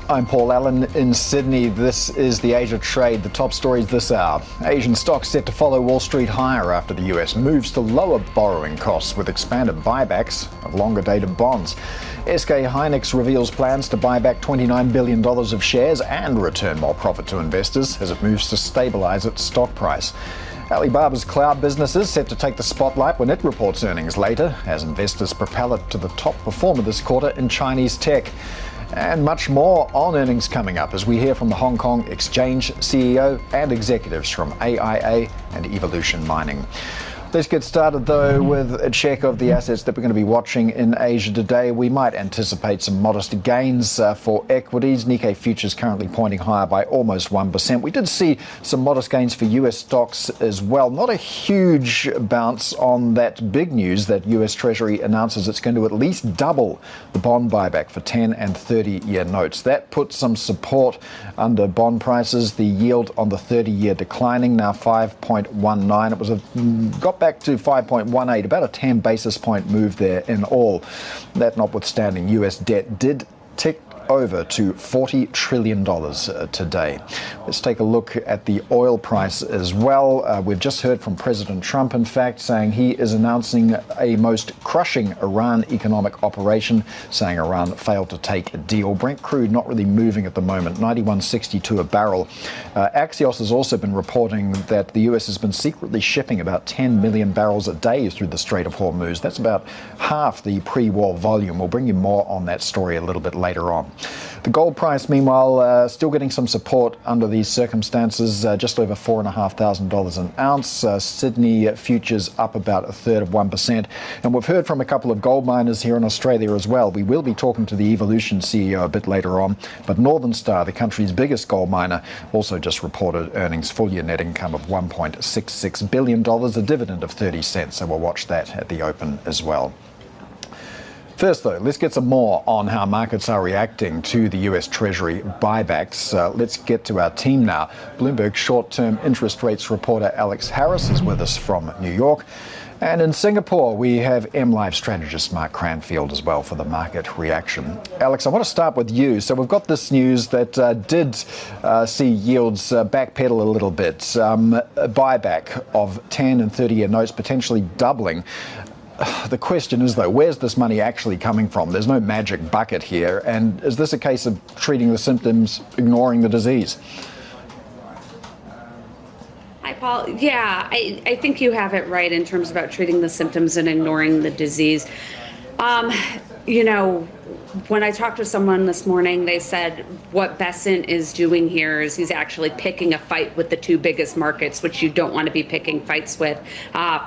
I'm Paul Allen in Sydney. This is the Asia Trade. The top stories this hour. Asian stocks set to follow Wall Street higher after the US moves to lower borrowing costs with expanded buybacks of longer-dated bonds. SK Hynix reveals plans to buy back $29 billion of shares and return more profit to investors as it moves to stabilize its stock price. Alibaba's cloud business is set to take the spotlight when it reports earnings later, as investors propel it to the top performer this quarter in Chinese tech. And much more on earnings coming up as we hear from the Hong Kong Exchange CEO and executives from AIA and Evolution Mining. Let's get started, though, with a check of the assets that we're going to be watching in Asia today. We might anticipate some modest gains for equities. Nikkei futures currently pointing higher by almost 1%. We did see some modest gains for US stocks as well. Not a huge bounce on that big news that US Treasury announces it's going to at least double the bond buyback for 10 and 30-year notes. That puts some support under bond prices. The yield on the 30-year declining, now 5.19. It was got back to 5.18, about a 10 basis point move there in all. That notwithstanding, US debt did tick over to $40 trillion today. Let's take a look at the oil price as well. We've just heard from President Trump, in fact, saying he is announcing a most crushing Iran economic operation, saying Iran failed to take a deal. Brent crude not really moving at the moment, 91.62 a barrel. Axios has also been reporting that the US has been secretly shipping about 10 million barrels a day through the Strait of Hormuz. That's about half the pre-war volume. We'll bring you more on that story a little bit later on. The gold price, meanwhile, still getting some support under these circumstances, just over $4,500 an ounce. Sydney futures up about a third of 1%. And we've heard from a couple of gold miners here in Australia as well. We will be talking to the Evolution CEO a bit later on. But Northern Star, the country's biggest gold miner, also just reported earnings, full-year net income of $1.66 billion, a dividend of 30 cents. So we'll watch that at the open as well. First, though, let's get some more on how markets are reacting to the US Treasury buybacks. Let's get to our team now. Bloomberg short-term interest rates reporter Alex Harris is with us from New York. And in Singapore, we have MLive strategist Mark Cranfield as well for the market reaction. Alex, I want to start with you. So we've got this news that did see yields backpedal a little bit. A buyback of 10 and 30-year notes potentially doubling. The question is, though, where's this money actually coming from? There's no magic bucket here. And is this a case of treating the symptoms, ignoring the disease? Hi, Paul. Yeah, I think you have it right in terms about treating the symptoms and ignoring the disease. You know, when I talked to someone this morning, they said what Bessent is doing here is he's actually picking a fight with the two biggest markets, which you don't want to be picking fights with.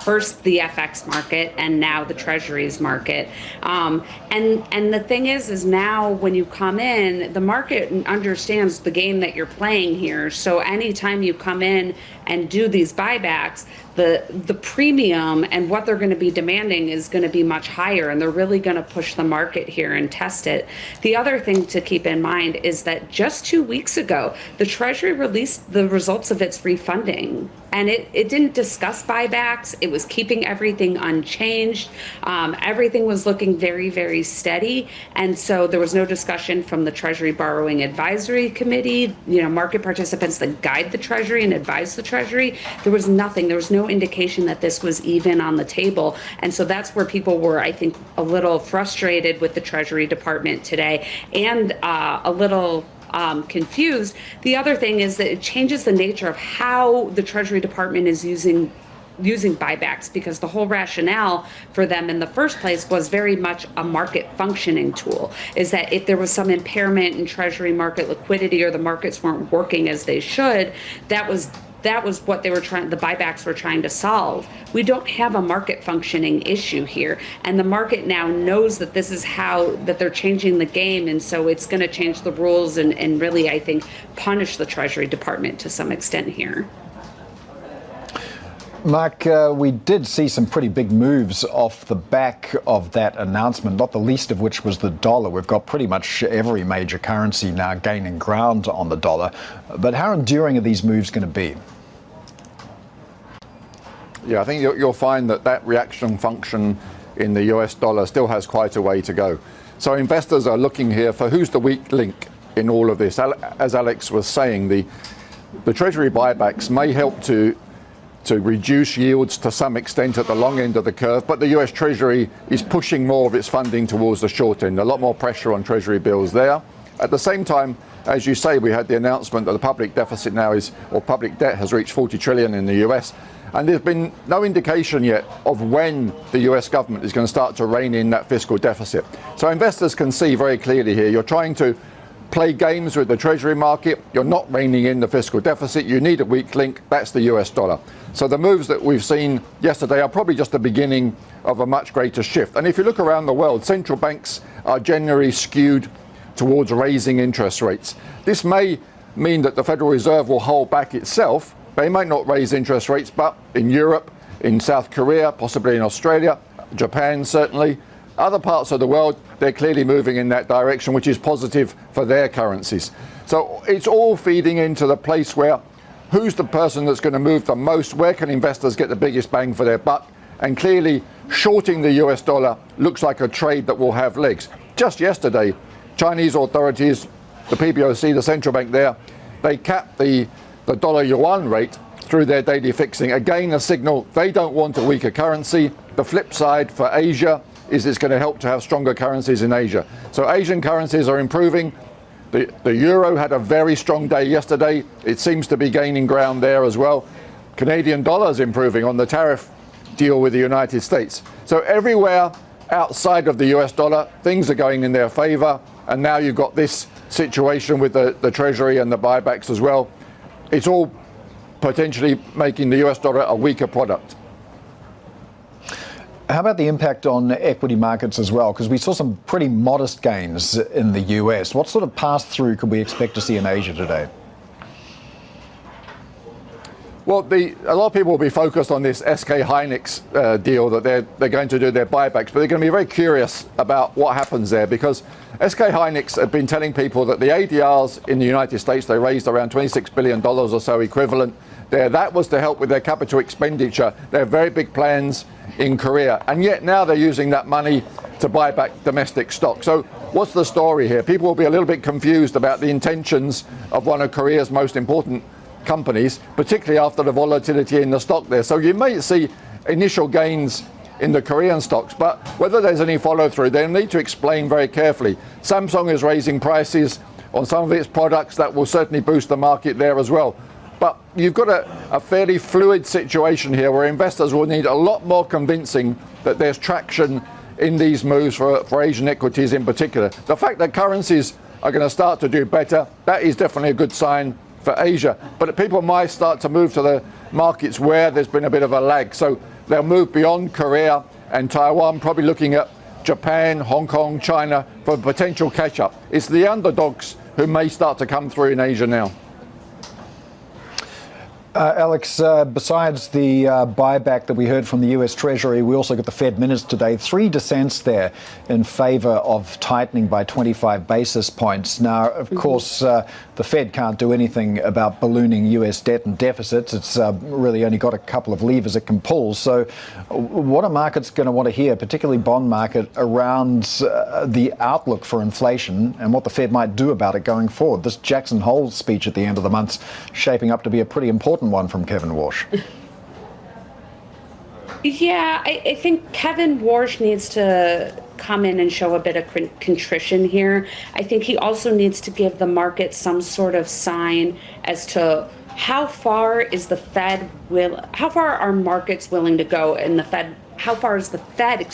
First, the FX market, and now the Treasuries market. And the thing is now when you come in, the market understands the game that you're playing here. So anytime you come in and do these buybacks, the premium and what they're going to be demanding is going to be much higher, and they're really going to push the market here and test it. The other thing to keep in mind is that just 2 weeks ago, the Treasury released the results of its refunding, and it didn't discuss buybacks. It was keeping everything unchanged. Everything was looking very, very steady, and so there was no discussion from the Treasury Borrowing Advisory Committee, you know, market participants that guide the Treasury and advise the Treasury. There was nothing. There was no indication that this was even on the table. And so that's where people were, I think, a little frustrated with the Treasury Department today and a little confused. The other thing is that it changes the nature of how the Treasury Department is using buybacks, because the whole rationale for them in the first place was very much a market functioning tool, is that if there was some impairment in Treasury market liquidity or the markets weren't working as they should, that was what they were the buybacks were trying to solve. We don't have a market functioning issue here. And the market now knows that this is that they're changing the game. And so it's going to change the rules and really, I think, punish the Treasury Department to some extent here. Mark, we did see some pretty big moves off the back of that announcement, not the least of which was the dollar. We've got pretty much every major currency now gaining ground on the dollar. But how enduring are these moves going to be? Yeah, I think you'll find that reaction function in the US dollar still has quite a way to go. So investors are looking here for who's the weak link in all of this. As Alex was saying, the Treasury buybacks may help to reduce yields to some extent at the long end of the curve, but the US Treasury is pushing more of its funding towards the short end. A lot more pressure on Treasury bills there. At the same time, as you say, we had the announcement that the public deficit now or public debt has reached 40 trillion in the US. And there's been no indication yet of when the US government is going to start to rein in that fiscal deficit. So investors can see very clearly here, you're trying to play games with the Treasury market. You're not reining in the fiscal deficit. You need a weak link. That's the US dollar. So the moves that we've seen yesterday are probably just the beginning of a much greater shift. And if you look around the world, central banks are generally skewed towards raising interest rates. This may mean that the Federal Reserve will hold back itself. They might not raise interest rates, but in Europe, in South Korea, possibly in Australia, Japan certainly, other parts of the world, they're clearly moving in that direction, which is positive for their currencies. So it's all feeding into the place where who's the person that's going to move the most? Where can investors get the biggest bang for their buck? And clearly, shorting the US dollar looks like a trade that will have legs. Just yesterday, Chinese authorities, the PBOC, the central bank there, they capped the dollar yuan rate through their daily fixing. Again, a signal they don't want a weaker currency. The flip side for Asia is it's going to help to have stronger currencies in Asia. So Asian currencies are improving. The euro had a very strong day yesterday. It seems to be gaining ground there as well. Canadian dollar's improving on the tariff deal with the United States. So everywhere outside of the US dollar, things are going in their favor. And now you've got this situation with the Treasury and the buybacks as well. It's all potentially making the US dollar a weaker product. How about the impact on equity markets as well? Because we saw some pretty modest gains in the US. What sort of pass-through could we expect to see in Asia today? Well, a lot of people will be focused on this SK Hynix deal that they're going to do their buybacks, but they're going to be very curious about what happens there, because SK Hynix had been telling people that the ADRs in the United States, they raised around $26 billion or so equivalent there. That was to help with their capital expenditure. They have very big plans in Korea, and yet now they're using that money to buy back domestic stock. So what's the story here? People will be a little bit confused about the intentions of one of Korea's most important companies, particularly after the volatility in the stock there. So you may see initial gains in the Korean stocks, but whether there's any follow through, they need to explain very carefully. Samsung is raising prices on some of its products. That will certainly boost the market there as well. But you've got a fairly fluid situation here where investors will need a lot more convincing that there's traction in these moves for Asian equities in particular. The fact that currencies are going to start to do better, that is definitely a good sign for Asia. But people might start to move to the markets where there's been a bit of a lag. So they'll move beyond Korea and Taiwan, probably looking at Japan, Hong Kong, China for potential catch-up. It's the underdogs who may start to come through in Asia now. Alex, besides the buyback that we heard from the US Treasury, we also got the Fed minutes today. 3 dissents there in favour of tightening by 25 basis points. Now, of course, the Fed can't do anything about ballooning US debt and deficits. It's really only got a couple of levers it can pull. So what are markets going to want to hear, particularly bond market, around the outlook for inflation and what the Fed might do about it going forward? This Jackson Hole speech at the end of the month's shaping up to be a pretty important one from Kevin Warsh. Yeah, I think Kevin Warsh needs to come in and show a bit of contrition here. I think he also needs to give the market some sort of sign as to how far is the Fed how far are markets willing to go, and how far is the Fed,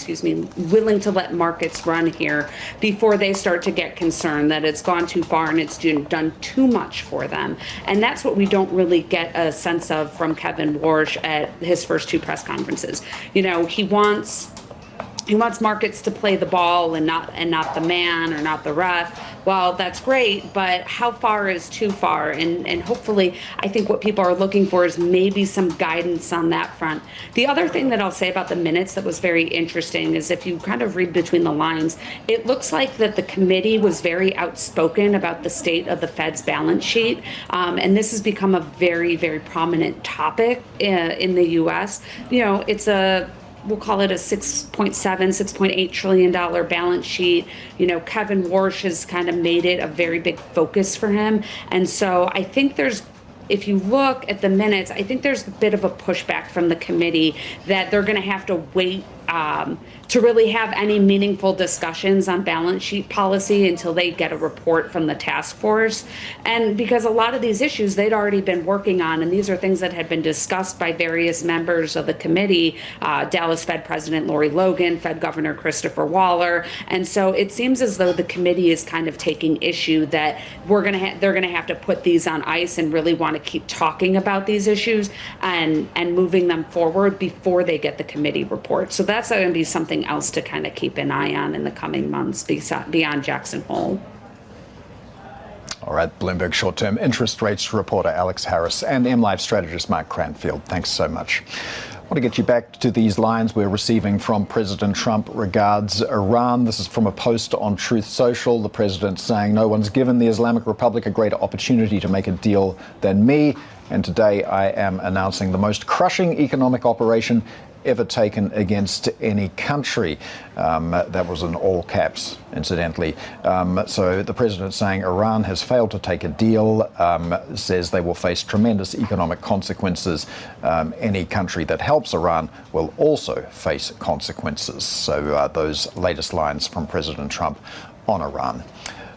willing to let markets run here before they start to get concerned that it's gone too far and it's done too much for them. And that's what we don't really get a sense of from Kevin Warsh at his first 2 press conferences. You know, he wants markets to play the ball and not the man or not the ref. Well, that's great, but how far is too far? And hopefully, I think what people are looking for is maybe some guidance on that front. The other thing that I'll say about the minutes that was very interesting is if you kind of read between the lines, it looks like that the committee was very outspoken about the state of the Fed's balance sheet. And this has become a very, very prominent topic in the U.S. You know, it's a we'll call it a $6.8 trillion balance sheet. Kevin Warsh has kind of made it a very big focus for him. And so I think if you look at the minutes, I think there's a bit of a pushback from the committee that they're going to have to wait to really have any meaningful discussions on balance sheet policy until they get a report from the task force. And because a lot of these issues they'd already been working on, and these are things that had been discussed by various members of the committee, Dallas Fed President Lori Logan, Fed Governor Christopher Waller. And so it seems as though the committee is kind of taking issue that they're going to have to put these on ice and really want to keep talking about these issues and moving them forward before they get the committee report. So that's going to be something else to kind of keep an eye on in the coming months beyond Jackson Hole. All right, Bloomberg short-term interest rates reporter Alex Harris and MLive strategist Mark Cranfield. Thanks so much. I want to get you back to these lines we're receiving from President Trump regards Iran. This is from a post on Truth Social. The president saying, "No one's given the Islamic Republic a greater opportunity to make a deal than me. And today I am announcing the most crushing economic operation ever taken against any country." That was in all caps, incidentally. So the president saying Iran has failed to take a deal, says they will face tremendous economic consequences. Any country that helps Iran will also face consequences. So those latest lines from President Trump on Iran.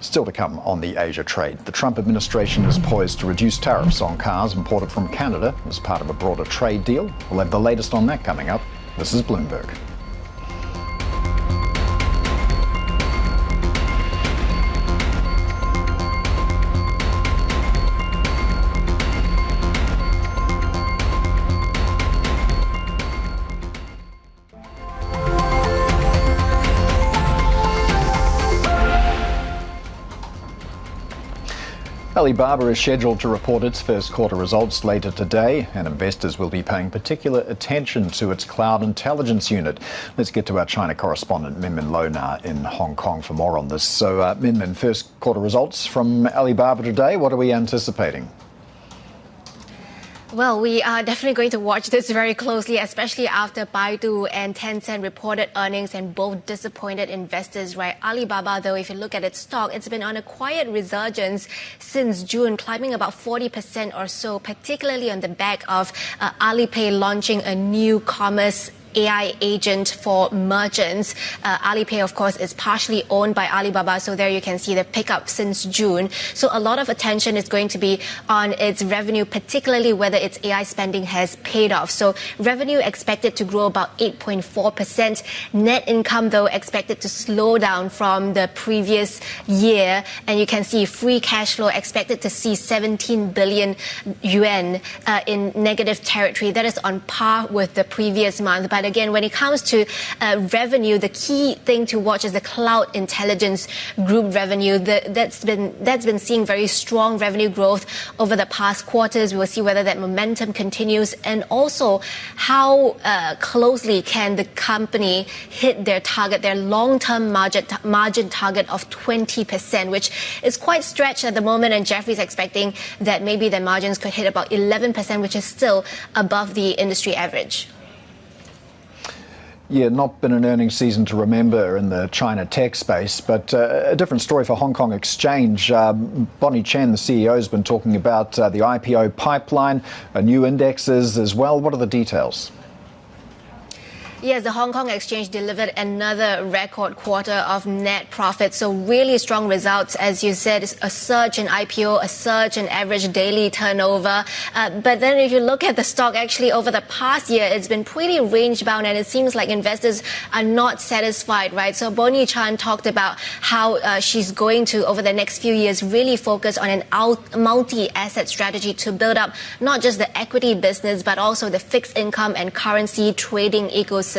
Still to come on the Asia trade. The Trump administration is poised to reduce tariffs on cars imported from Canada as part of a broader trade deal. We'll have the latest on that coming up. This is Bloomberg. Alibaba is scheduled to report its first quarter results later today, and investors will be paying particular attention to its cloud intelligence unit. Let's get to our China correspondent, Minmin Lo now in Hong Kong for more on this. So, Minmin, first quarter results from Alibaba today. What are we anticipating? Well, we are definitely going to watch this very closely, especially after Baidu and Tencent reported earnings and both disappointed investors, right? Alibaba, though, if you look at its stock, it's been on a quiet resurgence since June, climbing about 40% or so, particularly on the back of Alipay launching a new commerce AI agent for merchants. Alipay, of course, is partially owned by Alibaba, so there you can see the pickup since June. So a lot of attention is going to be on its revenue, particularly whether its AI spending has paid off. So revenue expected to grow about 8.4%. Net income, though, expected to slow down from the previous year. And you can see free cash flow expected to see 17 billion yuan in negative territory. That is on par with the previous month. But again, when it comes to revenue, the key thing to watch is the cloud intelligence group revenue. That's been seeing very strong revenue growth over the past quarters. We will see whether that momentum continues, and also how closely can the company hit their target, their long-term margin target of 20%, which is quite stretched at the moment. And Jeffrey's expecting that maybe their margins could hit about 11%, which is still above the industry average. Yeah, not been an earnings season to remember in the China tech space, but a different story for Hong Kong Exchange. Bonnie Chan, the CEO, has been talking about the IPO pipeline, new indexes as well. What are the details? Yes, the Hong Kong Exchange delivered another record quarter of net profit. So really strong results. As you said, a surge in IPO, a surge in average daily turnover. But then if you look at the stock, actually over the past year, it's been pretty range bound, and it seems like investors are not satisfied, right? So Bonnie Chan talked about how she's going to, over the next few years, really focus on an multi-asset strategy to build up not just the equity business, but also the fixed income and currency trading ecosystem.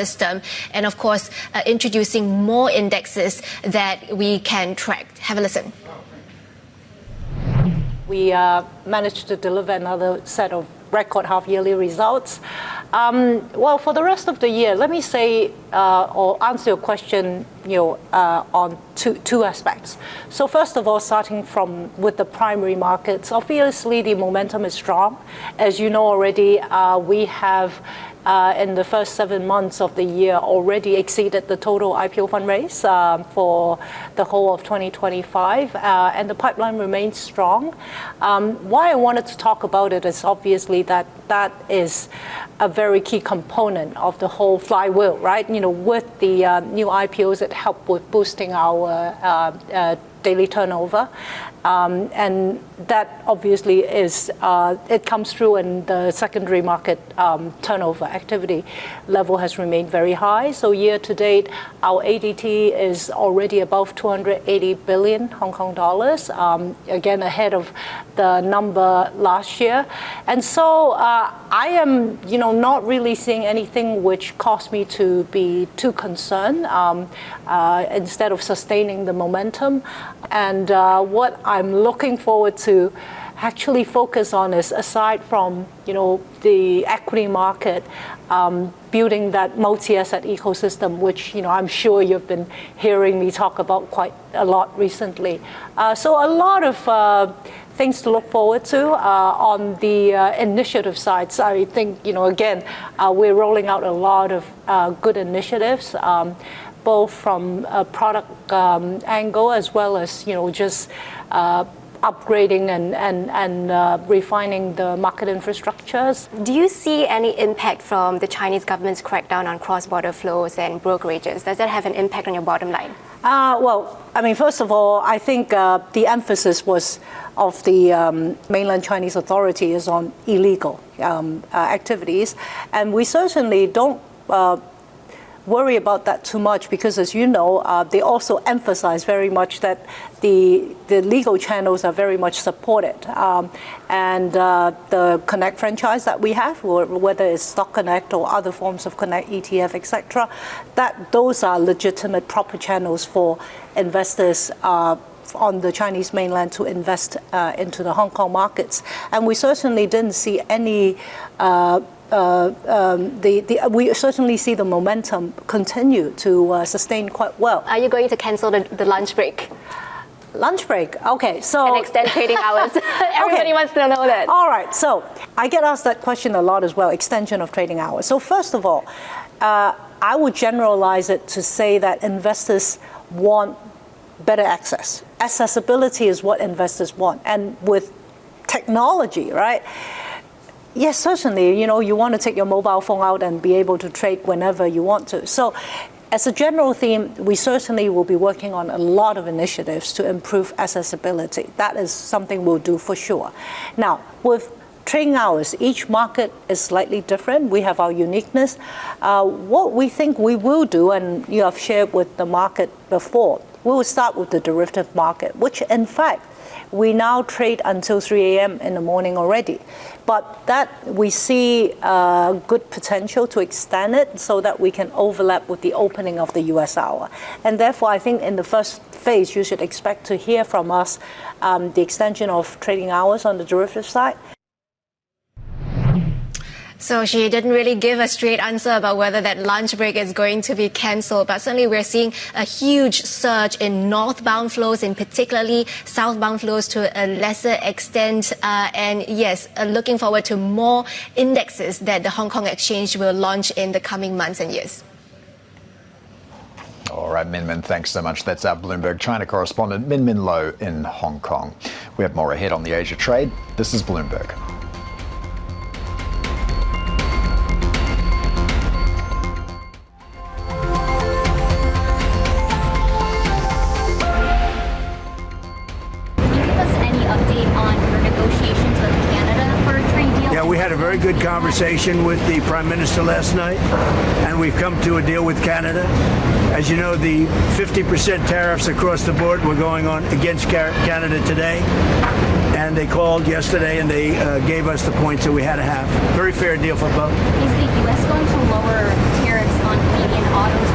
And of course, introducing more indexes that we can track. Have a listen. We managed to deliver another set of record half-yearly results. Well, for the rest of the year, let me say or answer your question, on two aspects. So first of all, starting with the primary markets, obviously the momentum is strong. As you know already, we have in the first 7 months of the year already exceeded the total IPO fundraise for the whole of 2025, and the pipeline remains strong. Why I wanted to talk about it is obviously that is a very key component of the whole flywheel, right? With the new IPOs, it helped with boosting our daily turnover. And that obviously is, it comes through in the secondary market turnover activity level has remained very high. So year to date, our ADT is already above 280 billion Hong Kong dollars, again ahead of the number last year. And so I am, not really seeing anything which caused me to be too concerned, instead of sustaining the momentum. And what I'm looking forward to actually focus on is, aside from the equity market, building that multi-asset ecosystem, which I'm sure you've been hearing me talk about quite a lot recently. So a lot of things to look forward to on the initiative side. So I think again we're rolling out a lot of good initiatives, both from a product angle as well as just upgrading and refining the market infrastructures. Do you see any impact from the Chinese government's crackdown on cross-border flows and brokerages? Does that have an impact on your bottom line? Well, I mean, first of all, I think the emphasis of the mainland Chinese authority is on illegal activities, and we certainly don't worry about that too much, because as you know, they also emphasize very much that the legal channels are very much supported, and the Connect franchise that we have, whether it's Stock Connect or other forms of Connect, ETF, etc., that those are legitimate, proper channels for investors on the Chinese mainland to invest into the Hong Kong markets. And we certainly didn't see any we certainly see the momentum continue to sustain quite well. Are you going to cancel the lunch break? Lunch break, okay, so... And extend trading hours. Everybody wants to know that. All right, so I get asked that question a lot as well, extension of trading hours. So first of all, I would generalize it to say that investors want better access. Accessibility is what investors want. And with technology, right? Yes, certainly, you want to take your mobile phone out and be able to trade whenever you want to. So as a general theme, we certainly will be working on a lot of initiatives to improve accessibility. That is something we'll do for sure. Now, with trading hours, each market is slightly different. We have our uniqueness. What we think we will do, and you have shared with the market before, we will start with the derivative market, which in fact, we now trade until 3 a.m. in the morning already. But that we see good potential to extend it so that we can overlap with the opening of the US hour. And therefore, I think in the first phase, you should expect to hear from us the extension of trading hours on the derivative side. So she didn't really give a straight answer about whether that lunch break is going to be cancelled. But certainly we're seeing a huge surge in northbound flows, in particularly southbound flows to a lesser extent. And yes, looking forward to more indexes that the Hong Kong Exchange will launch in the coming months and years. All right, Min Min, thanks so much. That's our Bloomberg China correspondent, Min Min Lo in Hong Kong. We have more ahead on the Asia trade. This is Bloomberg. We had a very good conversation with the Prime Minister last night, and we've come to a deal with Canada. As you know, the 50% tariffs across the board were going on against Canada today, and they called yesterday and they gave us the points that we had to have. Very fair deal for both. Is the U.S. going to lower tariffs on Canadian autos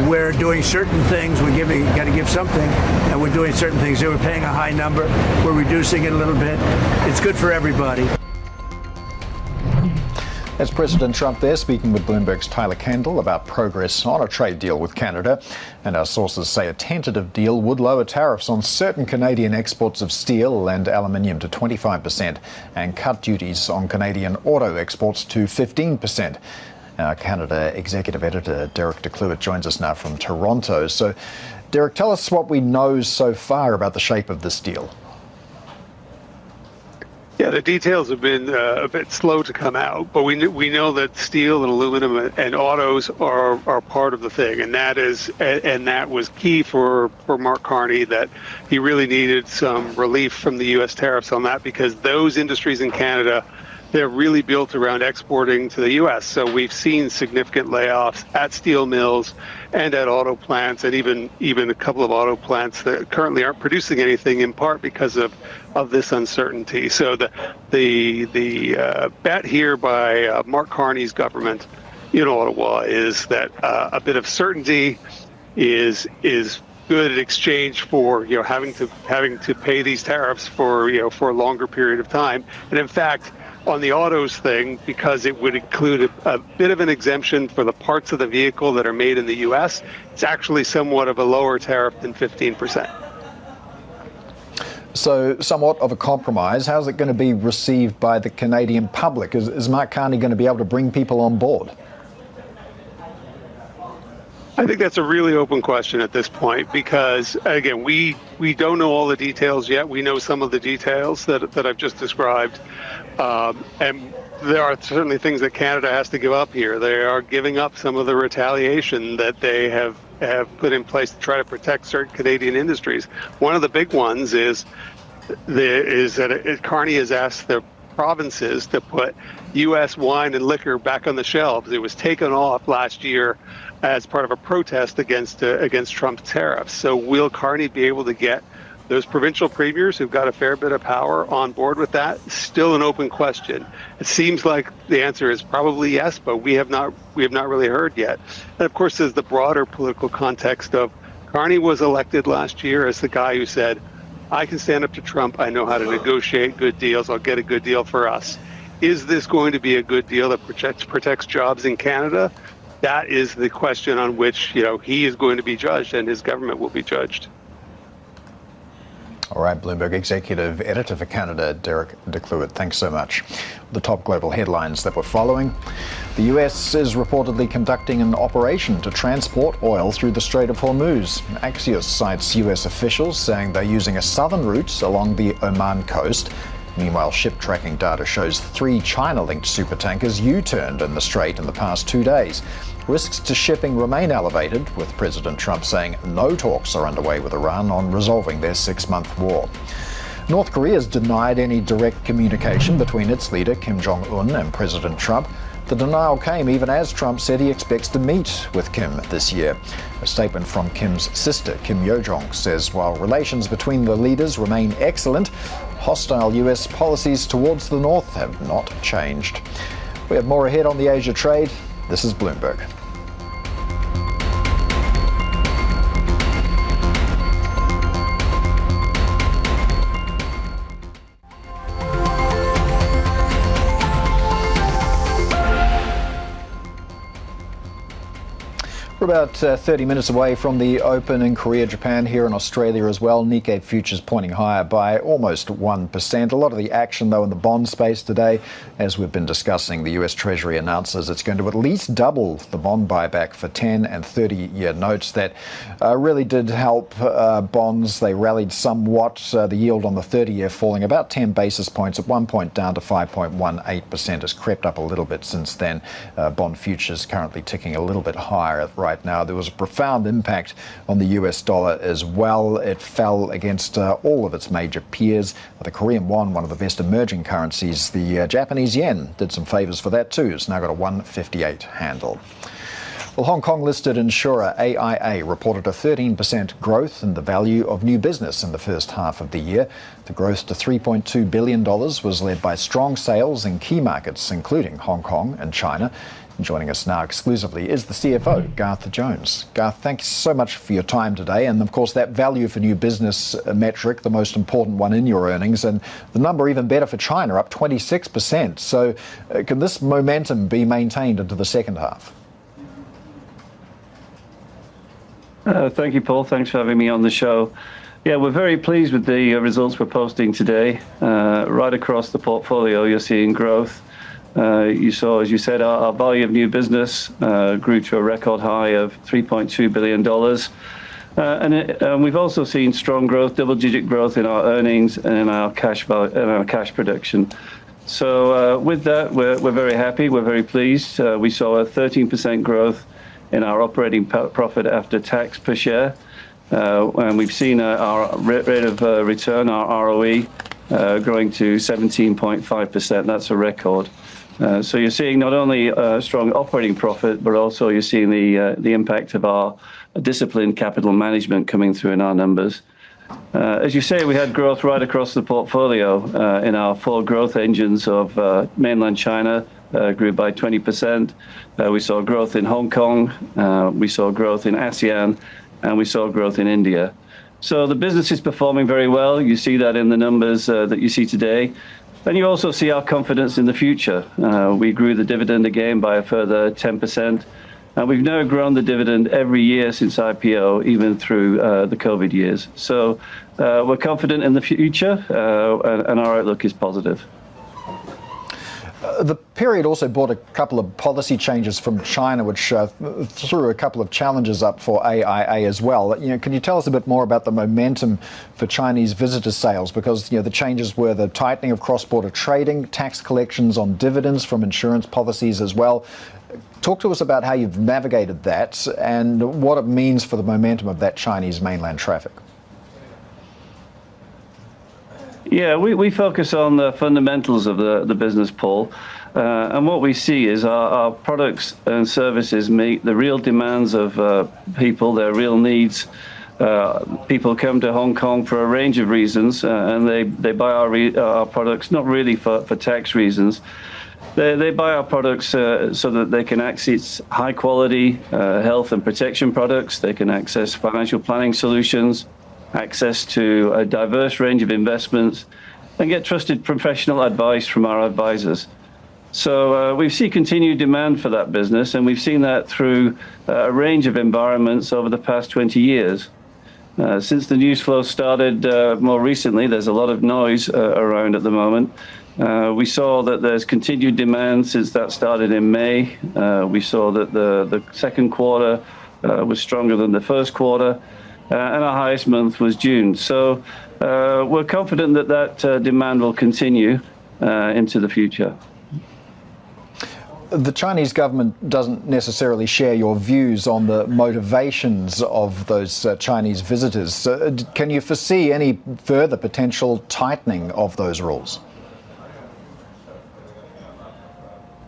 or we're doing certain things. Got to give something, and we're doing certain things. They were paying a high number. We're reducing it a little bit. It's good for everybody. That's President Trump there speaking with Bloomberg's Tyler Kendall about progress on a trade deal with Canada. And our sources say a tentative deal would lower tariffs on certain Canadian exports of steel and aluminium to 25% and cut duties on Canadian auto exports to 15%. Our Canada Executive Editor Derek DeCluett joins us now from Toronto. So, Derek, tell us what we know so far about the shape of this deal. Yeah, the details have been a bit slow to come out, but we know that steel and aluminum and autos are part of the thing, and that was key for Mark Carney, that he really needed some relief from the U.S. tariffs on that, because those industries in Canada, they're really built around exporting to the U.S. So we've seen significant layoffs at steel mills and at auto plants, and even a couple of auto plants that currently aren't producing anything, in part because of this uncertainty. So the bet here by Mark Carney's government in Ottawa is that a bit of certainty is good in exchange for having to pay these tariffs for for a longer period of time. And in fact, on the autos thing, because it would include a bit of an exemption for the parts of the vehicle that are made in the U.S., it's actually somewhat of a lower tariff than 15%. So somewhat of a compromise. How's it going to be received by the Canadian public? Is Mark Carney going to be able to bring people on board? I think that's a really open question at this point, because, again, we don't know all the details yet. We know some of the details that I've just described. And there are certainly things that Canada has to give up here. They are giving up some of the retaliation that they have put in place to try to protect certain Canadian industries. One of the big ones is that Carney has asked the provinces to put U.S. wine and liquor back on the shelves. It was taken off last year as part of a protest against Trump's tariffs. So will Carney be able to get those provincial premiers who've got a fair bit of power on board with that? Still an open question. It seems like the answer is probably yes, but we have not really heard yet. And of course, there's the broader political context of Carney was elected last year as the guy who said, I can stand up to Trump. I know how to negotiate good deals. I'll get a good deal for us. Is this going to be a good deal that protects jobs in Canada? That is the question on which, he is going to be judged and his government will be judged. All right, Bloomberg Executive Editor for Canada, Derek DeCluett, thanks so much. The top global headlines that we're following. The US is reportedly conducting an operation to transport oil through the Strait of Hormuz. Axios cites US officials saying they're using a southern route along the Oman coast. Meanwhile, ship tracking data shows 3 China-linked supertankers U-turned in the strait in the past 2 days. Risks to shipping remain elevated, with President Trump saying no talks are underway with Iran on resolving their 6-month war. North Korea has denied any direct communication between its leader Kim Jong-un and President Trump. The denial came even as Trump said he expects to meet with Kim this year. A statement from Kim's sister, Kim Yo-jong, says while relations between the leaders remain excellent, hostile US policies towards the North have not changed. We have more ahead on the Asia trade. This is Bloomberg. We're about 30 minutes away from the open in Korea, Japan, here in Australia as well. Nikkei futures pointing higher by almost 1%. A lot of the action, though, in the bond space today. As we've been discussing, the US Treasury announces it's going to at least double the bond buyback for 10 and 30-year notes. That really did help bonds. They rallied somewhat. The yield on the 30-year falling about 10 basis points at one point down to 5.18%. Has crept up a little bit since then. Bond futures currently ticking a little bit higher right now. There was a profound impact on the US dollar as well. It fell against all of its major peers. The Korean won, one of the best emerging currencies. The Japanese yen did some favors for that too. It's now got a 158 handle. Well, Hong Kong-listed insurer AIA reported a 13% growth in the value of new business in the first half of the year. The growth to $3.2 billion was led by strong sales in key markets, including Hong Kong and China. Joining us now exclusively is the CFO, Garth Jones. Garth, thanks so much for your time today. And of course, that value for new business metric, the most important one in your earnings, and the number even better for China, up 26%. So can this momentum be maintained into the second half? Thank you, Paul. Thanks for having me on the show. Yeah, we're very pleased with the results we're posting today. Right across the portfolio, you're seeing growth. You saw, as you said, our value of new business grew to a record high of $3.2 billion. And we've also seen strong growth, double-digit growth in our earnings and in our cash production. So with that, we're very happy. We're very pleased. We saw a 13% growth in our operating profit after tax per share. And we've seen our rate of return, our ROE, growing to 17.5%. That's a record. So you're seeing not only strong operating profit, but also you're seeing the impact of our disciplined capital management coming through in our numbers. As you say, we had growth right across the portfolio in our four growth engines of mainland China, grew by 20%. We saw growth in Hong Kong, we saw growth in ASEAN, and we saw growth in India. So the business is performing very well. You see that in the numbers that you see today. And you also see our confidence in the future. We grew the dividend again by a further 10%. And we've now grown the dividend every year since IPO, even through the COVID years. So we're confident in the future, and our outlook is positive. The period also brought a couple of policy changes from China, which threw a couple of challenges up for AIA as well. Can you tell us a bit more about the momentum for Chinese visitor sales? Because the changes were the tightening of cross-border trading, tax collections on dividends from insurance policies as well. Talk to us about how you've navigated that and what it means for the momentum of that Chinese mainland traffic. Yeah, we focus on the fundamentals of the business, Paul. And what we see is our products and services meet the real demands of people, their real needs. People come to Hong Kong for a range of reasons, and they buy our products not really for tax reasons. They buy our products so that they can access high-quality health and protection products. They can access financial planning solutions, access to a diverse range of investments, and get trusted professional advice from our advisors. So we see continued demand for that business, and we've seen that through a range of environments over the past 20 years. Since the news flow started more recently, there's a lot of noise around at the moment. We saw that there's continued demand since that started in May. We saw that the second quarter was stronger than the first quarter. And our highest month was June. So we're confident that demand will continue into the future. The Chinese government doesn't necessarily share your views on the motivations of those Chinese visitors. Can you foresee any further potential tightening of those rules?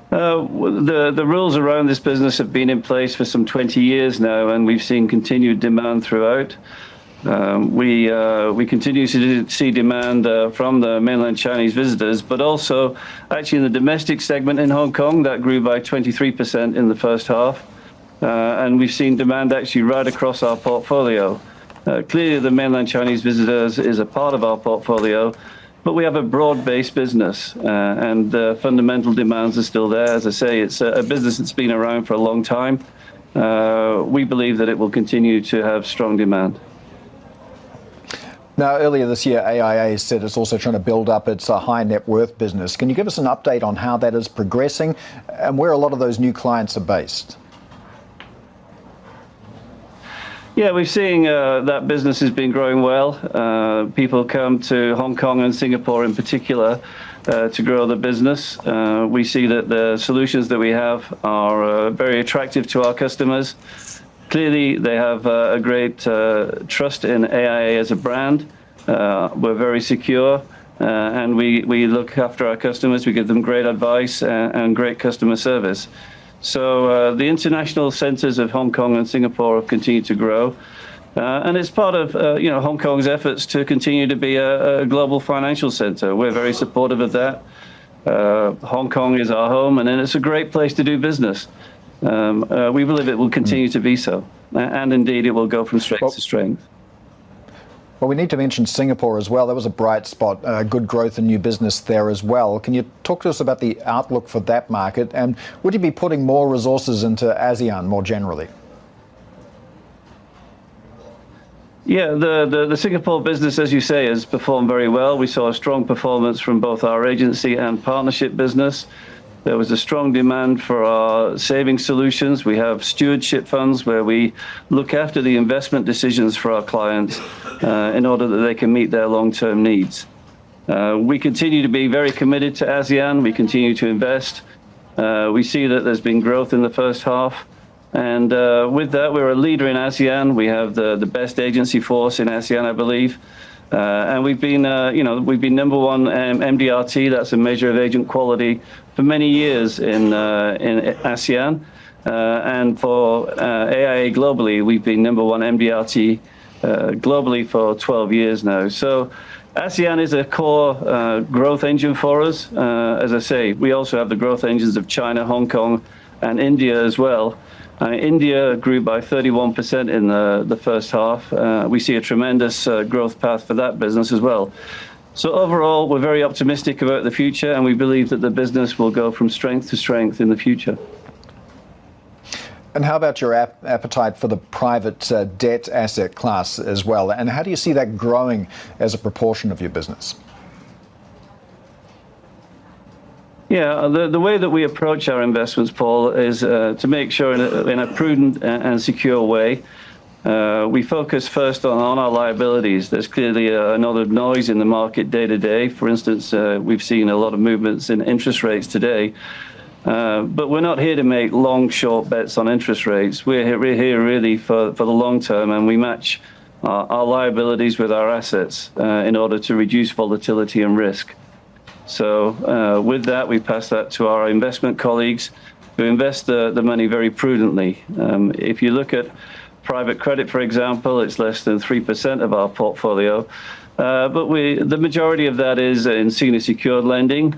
The rules around this business have been in place for some 20 years now, and we've seen continued demand throughout. We continue to see demand from the mainland Chinese visitors, but also actually in the domestic segment in Hong Kong, that grew by 23% in the first half. And we've seen demand actually right across our portfolio. Clearly, the mainland Chinese visitors is a part of our portfolio, but we have a broad-based business, and fundamental demands are still there. As I say, it's a business that's been around for a long time. We believe that it will continue to have strong demand. Now, earlier this year, AIA said it's also trying to build up its high net worth business. Can you give us an update on how that is progressing and where a lot of those new clients are based? Yeah, we're seeing that business has been growing well. People come to Hong Kong and Singapore in particular to grow the business. We see that the solutions that we have are very attractive to our customers. Clearly, they have a great trust in AIA as a brand. We're very secure, and we look after our customers. We give them great advice and great customer service. So the international centers of Hong Kong and Singapore have continued to grow. And it's part of Hong Kong's efforts to continue to be a global financial center. We're very supportive of that. Hong Kong is our home, and then it's a great place to do business. We believe it will continue to be so, and indeed it will go from strength to strength. Well, we need to mention Singapore as well. There was a bright spot, good growth in new business there as well. Can you talk to us about the outlook for that market? And would you be putting more resources into ASEAN more generally? Yeah, the Singapore business, as you say, has performed very well. We saw a strong performance from both our agency and partnership business. There was a strong demand for our saving solutions. We have stewardship funds where we look after the investment decisions for our clients in order that they can meet their long-term needs. We continue to be very committed to ASEAN. We continue to invest. We see that there's been growth in the first half. And with that, we're a leader in ASEAN. We have the best agency force in ASEAN, I believe. And we've been number one MDRT. That's a measure of agent quality for many years in ASEAN. And for AIA globally, we've been number one MDRT globally for 12 years now. So ASEAN is a core growth engine for us. As I say, we also have the growth engines of China, Hong Kong, and India as well. India grew by 31% in the first half. We see a tremendous growth path for that business as well. So overall, we're very optimistic about the future, and we believe that the business will go from strength to strength in the future. And how about your appetite for the private debt asset class as well? And how do you see that growing as a proportion of your business? Yeah, the way that we approach our investments, Paul, is to make sure in a prudent and secure way. We focus first on our liabilities. There's clearly a lot of noise in the market day to day. For instance, we've seen a lot of movements in interest rates today. But we're not here to make long, short bets on interest rates. We're here really for the long term, and we match our liabilities with our assets in order to reduce volatility and risk. So with that, we pass that to our investment colleagues who invest the money very prudently. If you look at private credit, for example, it's less than 3% of our portfolio. But the majority of that is in senior secured lending.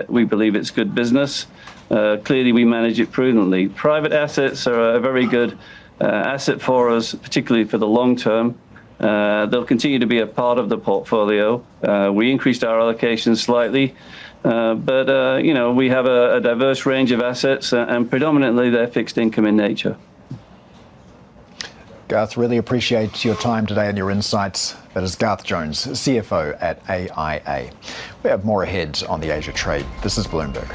We believe it's good business. Clearly, we manage it prudently. Private assets are a very good asset for us, particularly for the long term. They'll continue to be a part of the portfolio. We increased our allocation slightly, but we have a diverse range of assets, and predominantly they're fixed income in nature. Garth, really appreciate your time today and your insights. That is Garth Jones, CFO at AIA. We have more ahead on the Asia trade. This is Bloomberg.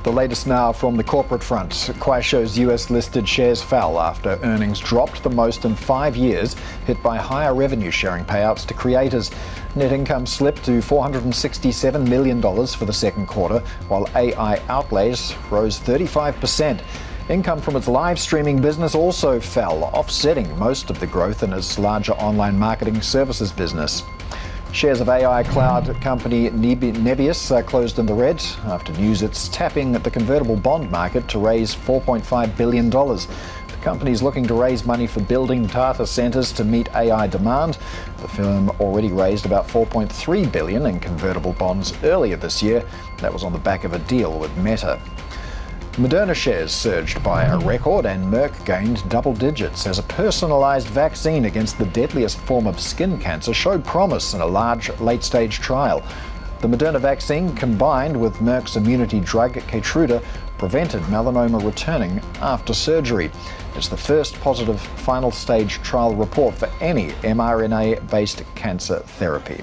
The latest now from the corporate front. Kuaishou's US-listed shares fell after earnings dropped the most in 5 years, hit by higher revenue sharing payouts to creators. Net income slipped to $467 million for the second quarter, while AI outlays rose 35%. Income from its live streaming business also fell, offsetting most of the growth in its larger online marketing services business. Shares of AI cloud company Nebius closed in the red after news it's tapping the convertible bond market to raise $4.5 billion. The company is looking to raise money for building data centers to meet AI demand. The firm already raised about $4.3 billion in convertible bonds earlier this year. That was on the back of a deal with Meta. Moderna shares surged by a record, and Merck gained double digits as a personalized vaccine against the deadliest form of skin cancer showed promise in a large late-stage trial. The Moderna vaccine, combined with Merck's immunity drug Keytruda, prevented melanoma returning after surgery. It's the first positive final stage trial report for any mRNA-based cancer therapy.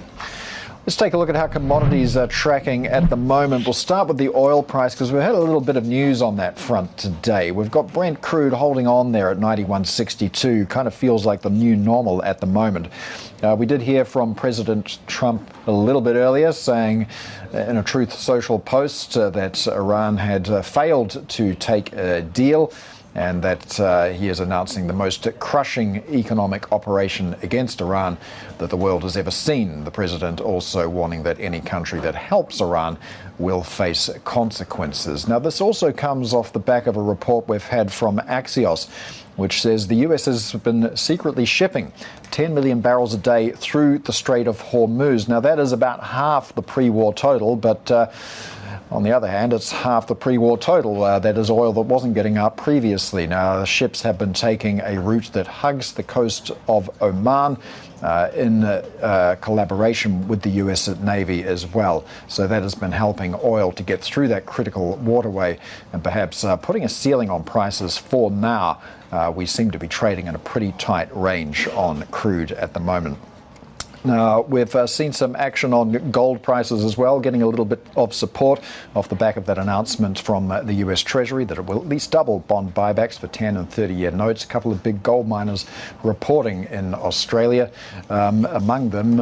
Let's take a look at how commodities are tracking at the moment. We'll start with the oil price because we've had a little bit of news on that front today. We've got Brent crude holding on there at 91.62. Kind of feels like the new normal at the moment. We did hear from President Trump a little bit earlier saying in a Truth Social post that Iran had failed to take a deal. and that he is announcing the most crushing economic operation against Iran that the world has ever seen. The president also warning that any country that helps Iran will face consequences. Now, this also comes off the back of a report we've had from Axios, which says the US has been secretly shipping 10 million barrels a day through the Strait of Hormuz. Now, that is about half the pre-war total, but on the other hand, it's half the pre-war total. That is oil that wasn't getting up previously. Now, the ships have been taking a route that hugs the coast of Oman in collaboration with the US Navy as well. So that has been helping oil to get through that critical waterway and perhaps putting a ceiling on prices for now. We seem to be trading in a pretty tight range on crude at the moment. Now, we've seen some action on gold prices as well, getting a little bit of support off the back of that announcement from the US Treasury that it will at least double bond buybacks for 10 and 30-year notes. A couple of big gold miners reporting in Australia, among them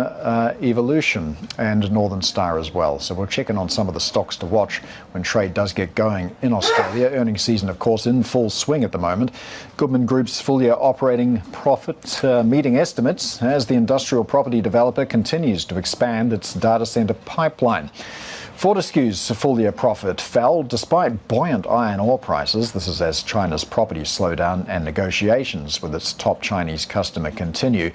Evolution and Northern Star as well. So we'll check in on some of the stocks to watch when trade does get going in Australia. Earnings season, of course, in full swing at the moment. Goodman Group's full-year operating profit meeting estimates as the industrial property developer continues to expand its data centre pipeline. Fortescue's full-year profit fell despite buoyant iron ore prices. This is as China's property slowdown and negotiations with its top Chinese customer continue.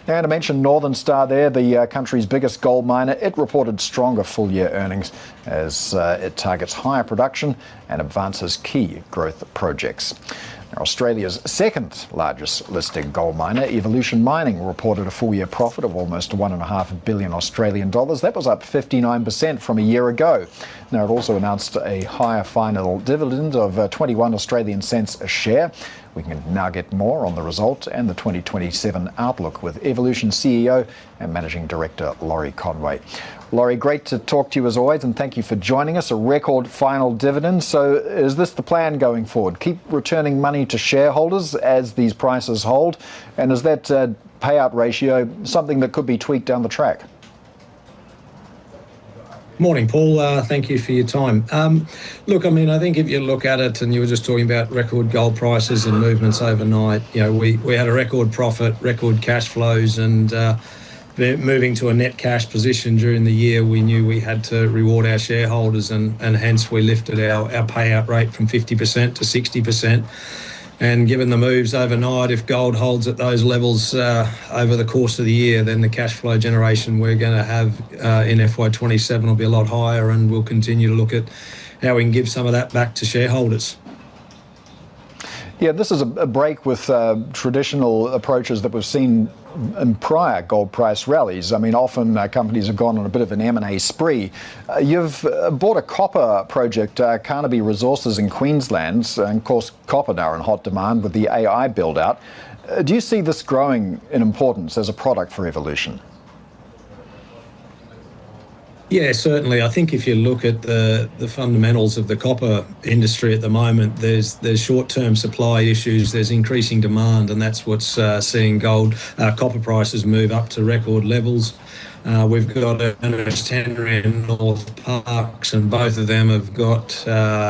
And I mentioned Northern Star there, the country's biggest gold miner. It reported stronger full-year earnings as it targets higher production and advances key growth projects. Australia's second largest listed gold miner, Evolution Mining, reported a full-year profit of almost 1.5 billion Australian dollars. That was up 59% from a year ago. Now, it also announced a higher final dividend of 21 Australian cents a share. We can now get more on the result and the 2027 outlook with Evolution CEO and Managing Director Lawrie Conway. Lawrie, great to talk to you as always, and thank you for joining us. A record final dividend. So is this the plan going forward? Keep returning money to shareholders as these prices hold? And is that payout ratio something that could be tweaked down the track? Morning, Paul. Thank you for your time. Look, I mean, I think if you look at it, and you were just talking about record gold prices and movements overnight, you know, we had a record profit, record cash flows, and moving to a net cash position during the year, we knew we had to reward our shareholders, and hence we lifted our payout rate from 50% to 60%. And given the moves overnight, if gold holds at those levels over the course of the year, then the cash flow generation we're going to have in FY27 will be a lot higher, and we'll continue to look at how we can give some of that back to shareholders. Yeah, this is a break with traditional approaches that we've seen in prior gold price rallies. I mean, often companies have gone on a bit of an M&A spree. You've bought a copper project, Carnaby Resources in Queensland, and of course copper now in hot demand with the AI build-out. Do you see this growing in importance as a product for Evolution? Yeah, certainly. I think if you look at the fundamentals of the copper industry at the moment, there's short-term supply issues, there's increasing demand, and that's what's seeing copper prices move up to record levels. We've got Ernest Henry and North Parkes, and both of them have got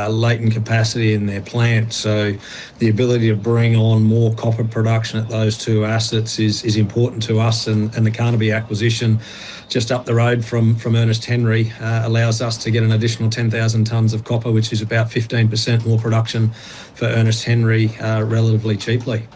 latent capacity in their plant. So the ability to bring on more copper production at those two assets is important to us, and the Carnaby acquisition just up the road from Ernest Henry allows us to get an additional 10,000 tonnes of copper, which is about 15% more production for Ernest Henry relatively cheaply.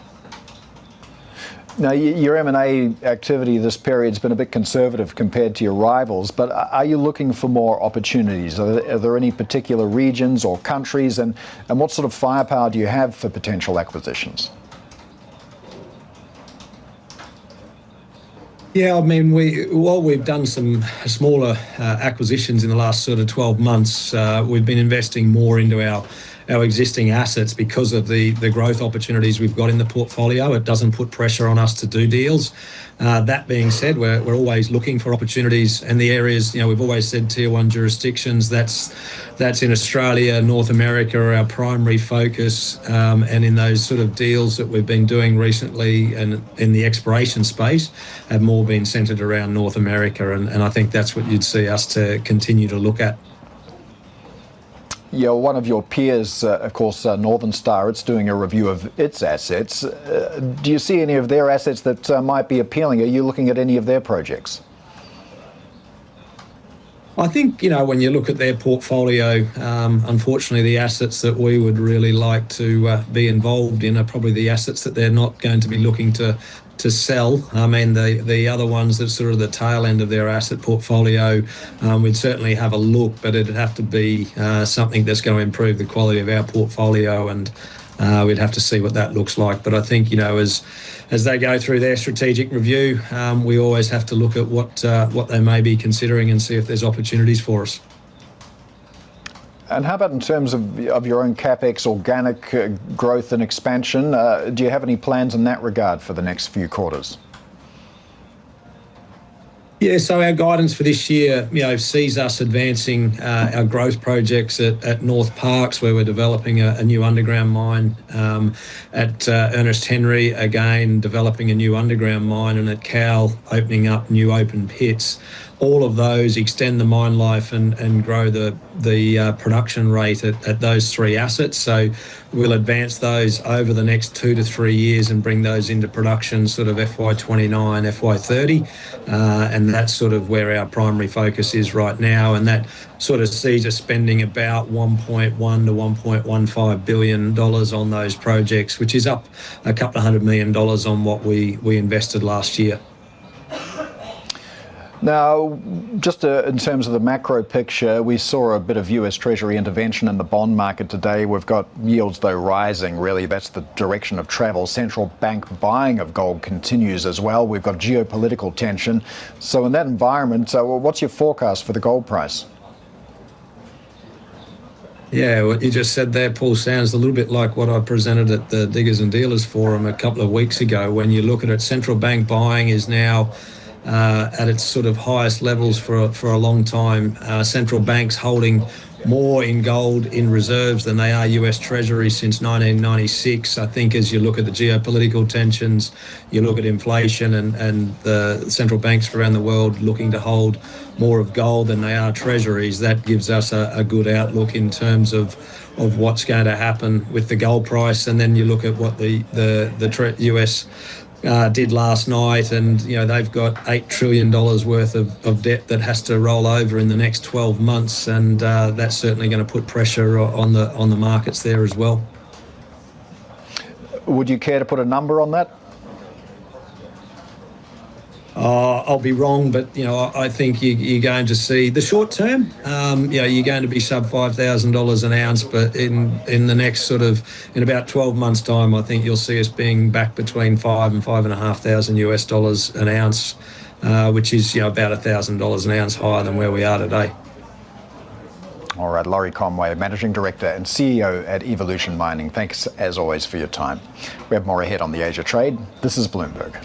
Now, your M&A activity this period has been a bit conservative compared to your rivals, but are you looking for more opportunities? Are there any particular regions or countries, and what sort of firepower do you have for potential acquisitions? Yeah, I mean, while we've done some smaller acquisitions in the last sort of 12 months, we've been investing more into our existing assets because of the growth opportunities we've got in the portfolio. It doesn't put pressure on us to do deals. That being said, we're always looking for opportunities, and the areas, you know, we've always said tier one jurisdictions, that's in Australia, North America are our primary focus, and in those sort of deals that we've been doing recently and in the exploration space have more been centred around North America, and I think that's what you'd see us to continue to look at. one of your peers, of course, Northern Star, it's doing a review of its assets. Do you see any of their assets that might be appealing? Are you looking at any of their projects? I think, when you look at their portfolio, unfortunately, the assets that we would really like to be involved in are probably the assets that they're not going to be looking to sell. I mean, the other ones that sort of the tail end of their asset portfolio, we'd certainly have a look, but it'd have to be something that's going to improve the quality of our portfolio, and we'd have to see what that looks like. But I think, as they go through their strategic review, we always have to look at what they may be considering and see if there's opportunities for us. And how about in terms of your own CapEx, organic growth and expansion? Do you have any plans in that regard for the next few quarters? Yeah, so our guidance for this year, sees us advancing our growth projects at North Parkes, where we're developing a new underground mine, at Ernest Henry, again, developing a new underground mine, and at Cowal, opening up new open pits. All of those extend the mine life and grow the production rate at those three assets. So we'll advance those over the next 2 to 3 years and bring those into production sort of FY29, FY30. And that's sort of where our primary focus is right now. And that sort of sees us spending about $1.1 to $1.15 billion on those projects, which is up a couple of $100 million on what we invested last year. Now, just in terms of the macro picture, we saw a bit of US Treasury intervention in the bond market today. We've got yields, though, rising. Really, that's the direction of travel. Central bank buying of gold continues as well. We've got geopolitical tension. So in that environment, what's your forecast for the gold price? Yeah, what you just said there, Paul, sounds a little bit like what I presented at the Diggers and Dealers Forum a couple of weeks ago. When you look at it, central bank buying is now at its sort of highest levels for a long time. Central banks holding more in gold in reserves than they are US Treasury since 1996. I think as you look at the geopolitical tensions, you look at inflation and the central banks around the world looking to hold more of gold than they are treasuries, that gives us a good outlook in terms of what's going to happen with the gold price. And then you look at what the US did last night, and they've got $8 trillion worth of debt that has to roll over in the next 12 months, and that's certainly going to put pressure on the markets there as well. Would you care to put a number on that? I'll be wrong, but I think you're going to see the short term. You're going to be sub $5,000 an ounce, but in the next sort of in about 12 months' time, I think you'll see us being back between $5,000 and $5,500 US dollars an ounce, which is about $1,000 an ounce higher than where we are today. All right, Lawrie Conway, Managing Director and CEO at Evolution Mining. Thanks as always for your time. We have more ahead on the Asia Trade. This is Bloomberg.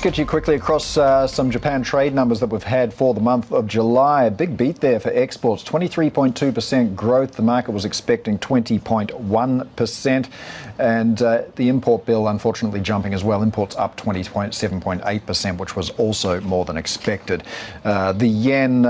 Get you quickly across some Japan trade numbers that we've had for the month of July. A big beat there for exports, 23.2% growth. The market was expecting 20.1%. And the import bill, unfortunately, jumping as well. Imports up 20.7.8%, which was also more than expected. The yen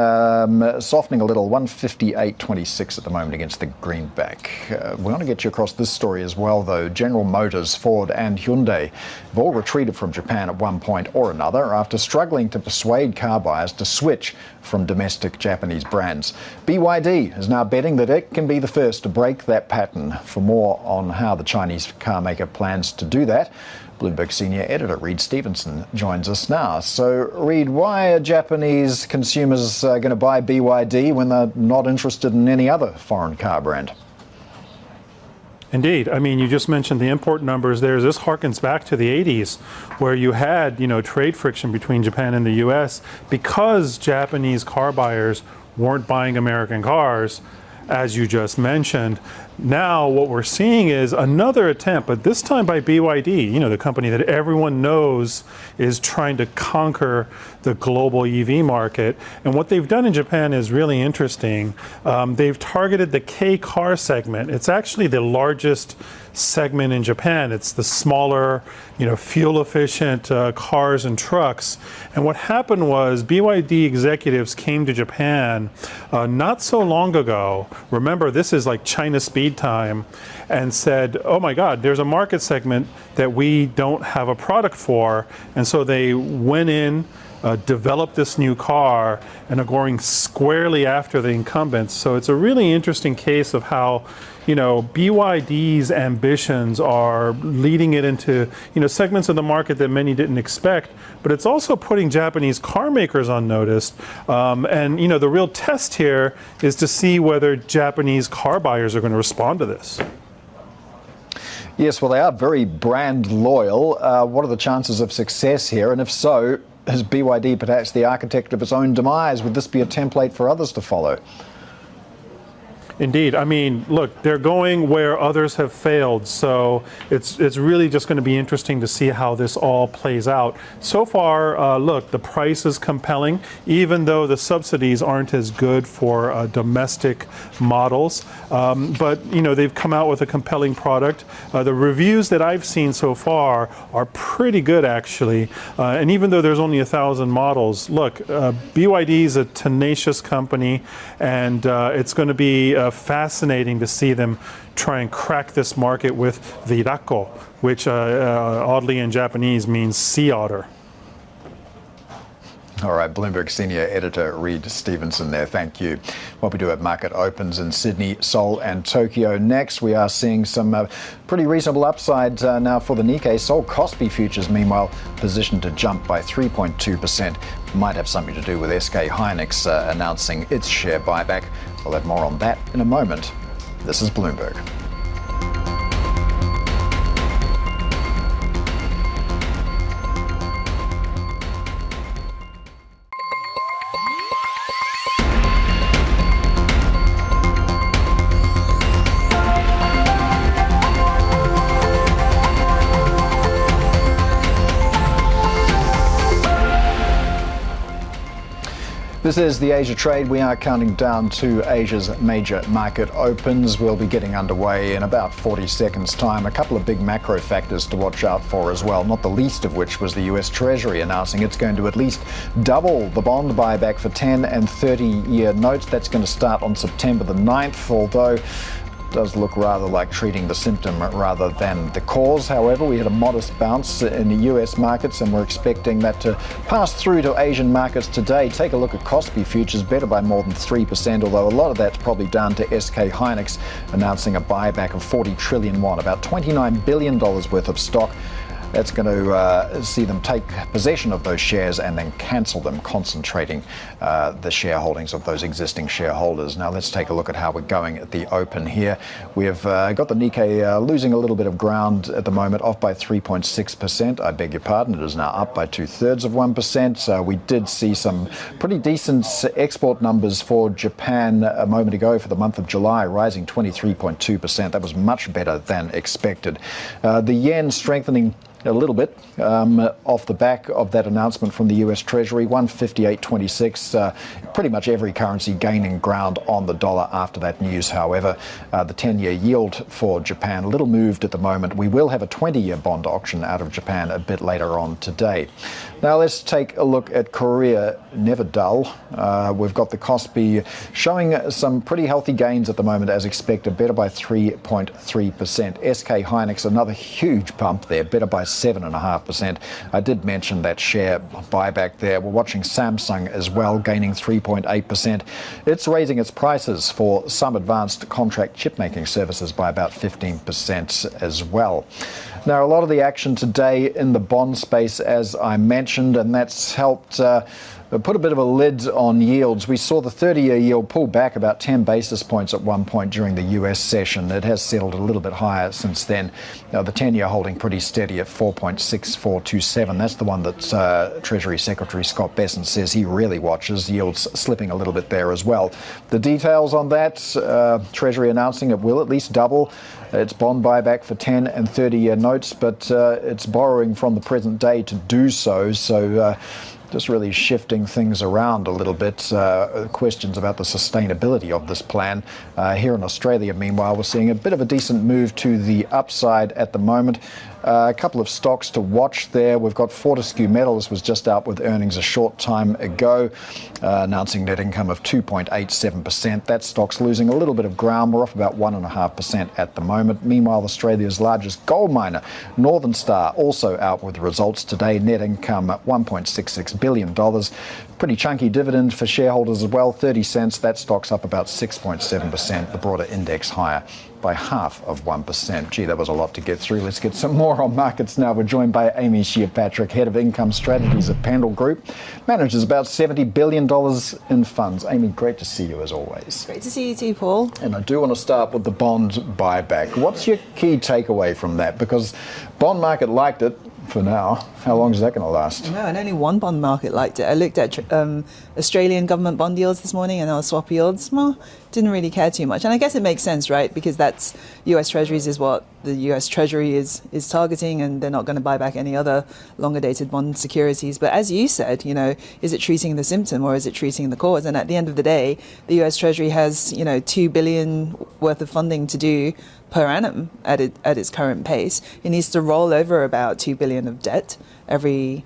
softening a little, 158.26 at the moment against the greenback. We want to get you across this story as well, though. General Motors, Ford and Hyundai have all retreated from Japan at one point or another after struggling to persuade car buyers to switch from domestic Japanese brands. BYD is now betting that it can be the first to break that pattern. For more on how the Chinese car maker plans to do that, Bloomberg senior editor Reid Stevenson joins us now. So, Reid, why are Japanese consumers going to buy BYD when they're not interested in any other foreign car brand? Indeed. I mean, you just mentioned the import numbers there. This harkens back to the 80s, where you had, trade friction between Japan and the US because Japanese car buyers weren't buying American cars. as you just mentioned. Now what we're seeing is another attempt, but this time by BYD, the company that everyone knows is trying to conquer the global EV market. And what they've done in Japan is really interesting. They've targeted the K car segment. It's actually the largest segment in Japan. It's the smaller, fuel efficient cars and trucks. And what happened was BYD executives came to Japan not so long ago. Remember, this is like China speed time, and said, oh my God, there's a market segment that we don't have a product for. And so they went in, developed this new car, and are going squarely after the incumbents. So it's a really interesting case of how BYD's ambitions are leading it into segments of the market that many didn't expect, but it's also putting Japanese car makers on notice. And the real test here is to see whether Japanese car buyers are going to respond to this. Yes, well, they are very brand loyal. What are the chances of success here? And if so, is BYD perhaps the architect of its own demise? Would this be a template for others to follow? Indeed. I mean, look, they're going where others have failed. So it's really just going to be interesting to see how this all plays out. So far, look, the price is compelling, even though the subsidies aren't as good for domestic models. But, they've come out with a compelling product. The reviews that I've seen so far are pretty good, actually. And even though there's only 1,000 models, look, BYD is a tenacious company, and it's going to be fascinating to see them try and crack this market with the rako, which oddly in Japanese means sea otter. All right, Bloomberg Senior Editor Reid Stevenson there. Thank you. What we do at market opens in Sydney, Seoul and Tokyo next. We are seeing some pretty reasonable upside now for the Nikkei. Seoul Kospi futures, meanwhile, positioned to jump by 3.2%. Might have something to do with SK Hynix announcing its share buyback. We'll have more on that in a moment. This is Bloomberg. This is the Asia Trade. We are counting down to Asia's major market opens. We'll be getting underway in about 40 seconds' time. A couple of big macro factors to watch out for as well, not the least of which was the US Treasury announcing it's going to at least double the bond buyback for 10 and 30-year notes. That's going to start on September the 9th, although does look rather like treating the symptom rather than the cause. However, we had a modest bounce in the US markets, and we're expecting that to pass through to Asian markets today. Take a look at Kospi futures, better by more than 3%, although a lot of that's probably down to SK Hynix announcing a buyback of 40 trillion won, about $29 billion worth of stock. That's going to see them take possession of those shares and then cancel them, concentrating the shareholdings of those existing shareholders. Now let's take a look at how we're going at the open here. We have got the Nikkei losing a little bit of ground at the moment, off by 3.6%. I beg your pardon, it is now up by 2/3%. We did see some pretty decent export numbers for Japan a moment ago for the month of July, rising 23.2%. That was much better than expected. The yen strengthening a little bit off the back of that announcement from the US Treasury, 158.26. Pretty much every currency gaining ground on the dollar after that news. However, the 10-year yield for Japan a little moved at the moment. We will have a 20-year bond auction out of Japan a bit later on today. Now let's take a look at Korea. Never dull. We've got the Kospi showing some pretty healthy gains at the moment as expected, better by 3.3%. SK Hynix, another huge pump there, better by 7.5%. I did mention that share buyback there. We're watching Samsung as well, gaining 3.8%. It's raising its prices for some advanced contract chip making services by about 15% as well. Now, a lot of the action today in the bond space, as I mentioned, and that's helped put a bit of a lid on yields. We saw the 30-year yield pull back about 10 basis points at one point during the US session. It has settled a little bit higher since then. The 10-year holding pretty steady at 4.6427. That's the one that Treasury Secretary Scott Bessent says he really watches. Yields slipping a little bit there as well. The details on that, Treasury announcing it will at least double its bond buyback for 10 and 30-year notes, but it's borrowing from the present day to do so. So just really shifting things around a little bit. Questions about the sustainability of this plan. Here in Australia, meanwhile, we're seeing a bit of a decent move to the upside at the moment. A couple of stocks to watch there. We've got Fortescue Metals was just out with earnings a short time ago, announcing net income of 2.87%. That stock's losing a little bit of ground. We're off about 1.5% at the moment. Meanwhile, Australia's largest gold miner, Northern Star, also out with results today. Net income at $1.66 billion. Pretty chunky dividend for shareholders as well, 30 cents. That stock's up about 6.7%. The broader index higher by 0.5%. Gee, that was a lot to get through. Let's get some more on markets now. We're joined by Amy Shear-Patrick, Head of Income Strategies at Pendal Group. Manages about $70 billion in funds. Amy, great to see you as always. Great to see you too, Paul. And I do want to start with the bond buyback. What's your key takeaway from that? Because bond market liked it for now. How long is that going to last? No, and only one bond market liked it. I looked at Australian government bond yields this morning and our swap yields. Well, didn't really care too much. And I guess it makes sense, right? Because that's US Treasuries is what the US Treasury is targeting, and they're not going to buy back any other longer dated bond securities. But as you said, is it treating the symptom or is it treating the cause? And at the end of the day, the US Treasury has, $2 billion worth of funding to do per annum at its current pace. It needs to roll over about $2 billion of debt every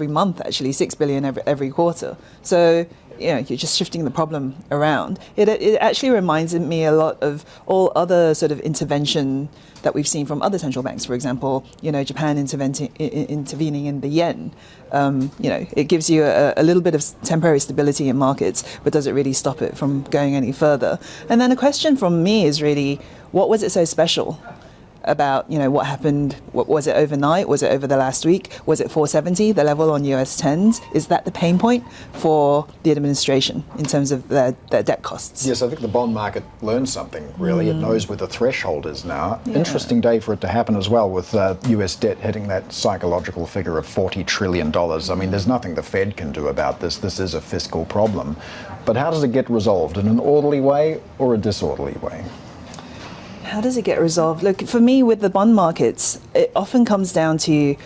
month, actually, $6 billion every quarter. So, you're just shifting the problem around. It actually reminds me a lot of all other sort of intervention that we've seen from other central banks. For example, Japan intervening in the yen. It gives you a little bit of temporary stability in markets, but does it really stop it from going any further? And then a question from me is really, what was it so special about, what happened? What was it overnight? Was it over the last week? Was it 470, the level on US 10s? Is that the pain point for the administration in terms of their debt costs? Yes, I think the bond market learned something, really. It knows where the threshold is now. Yeah. Interesting day for it to happen as well, with US debt hitting that psychological figure of $40 trillion. I mean, there's nothing the Fed can do about this. This is a fiscal problem. But how does it get resolved? In an orderly way or a disorderly way? How does it get resolved? Look, for me, with the bond markets, it often comes down to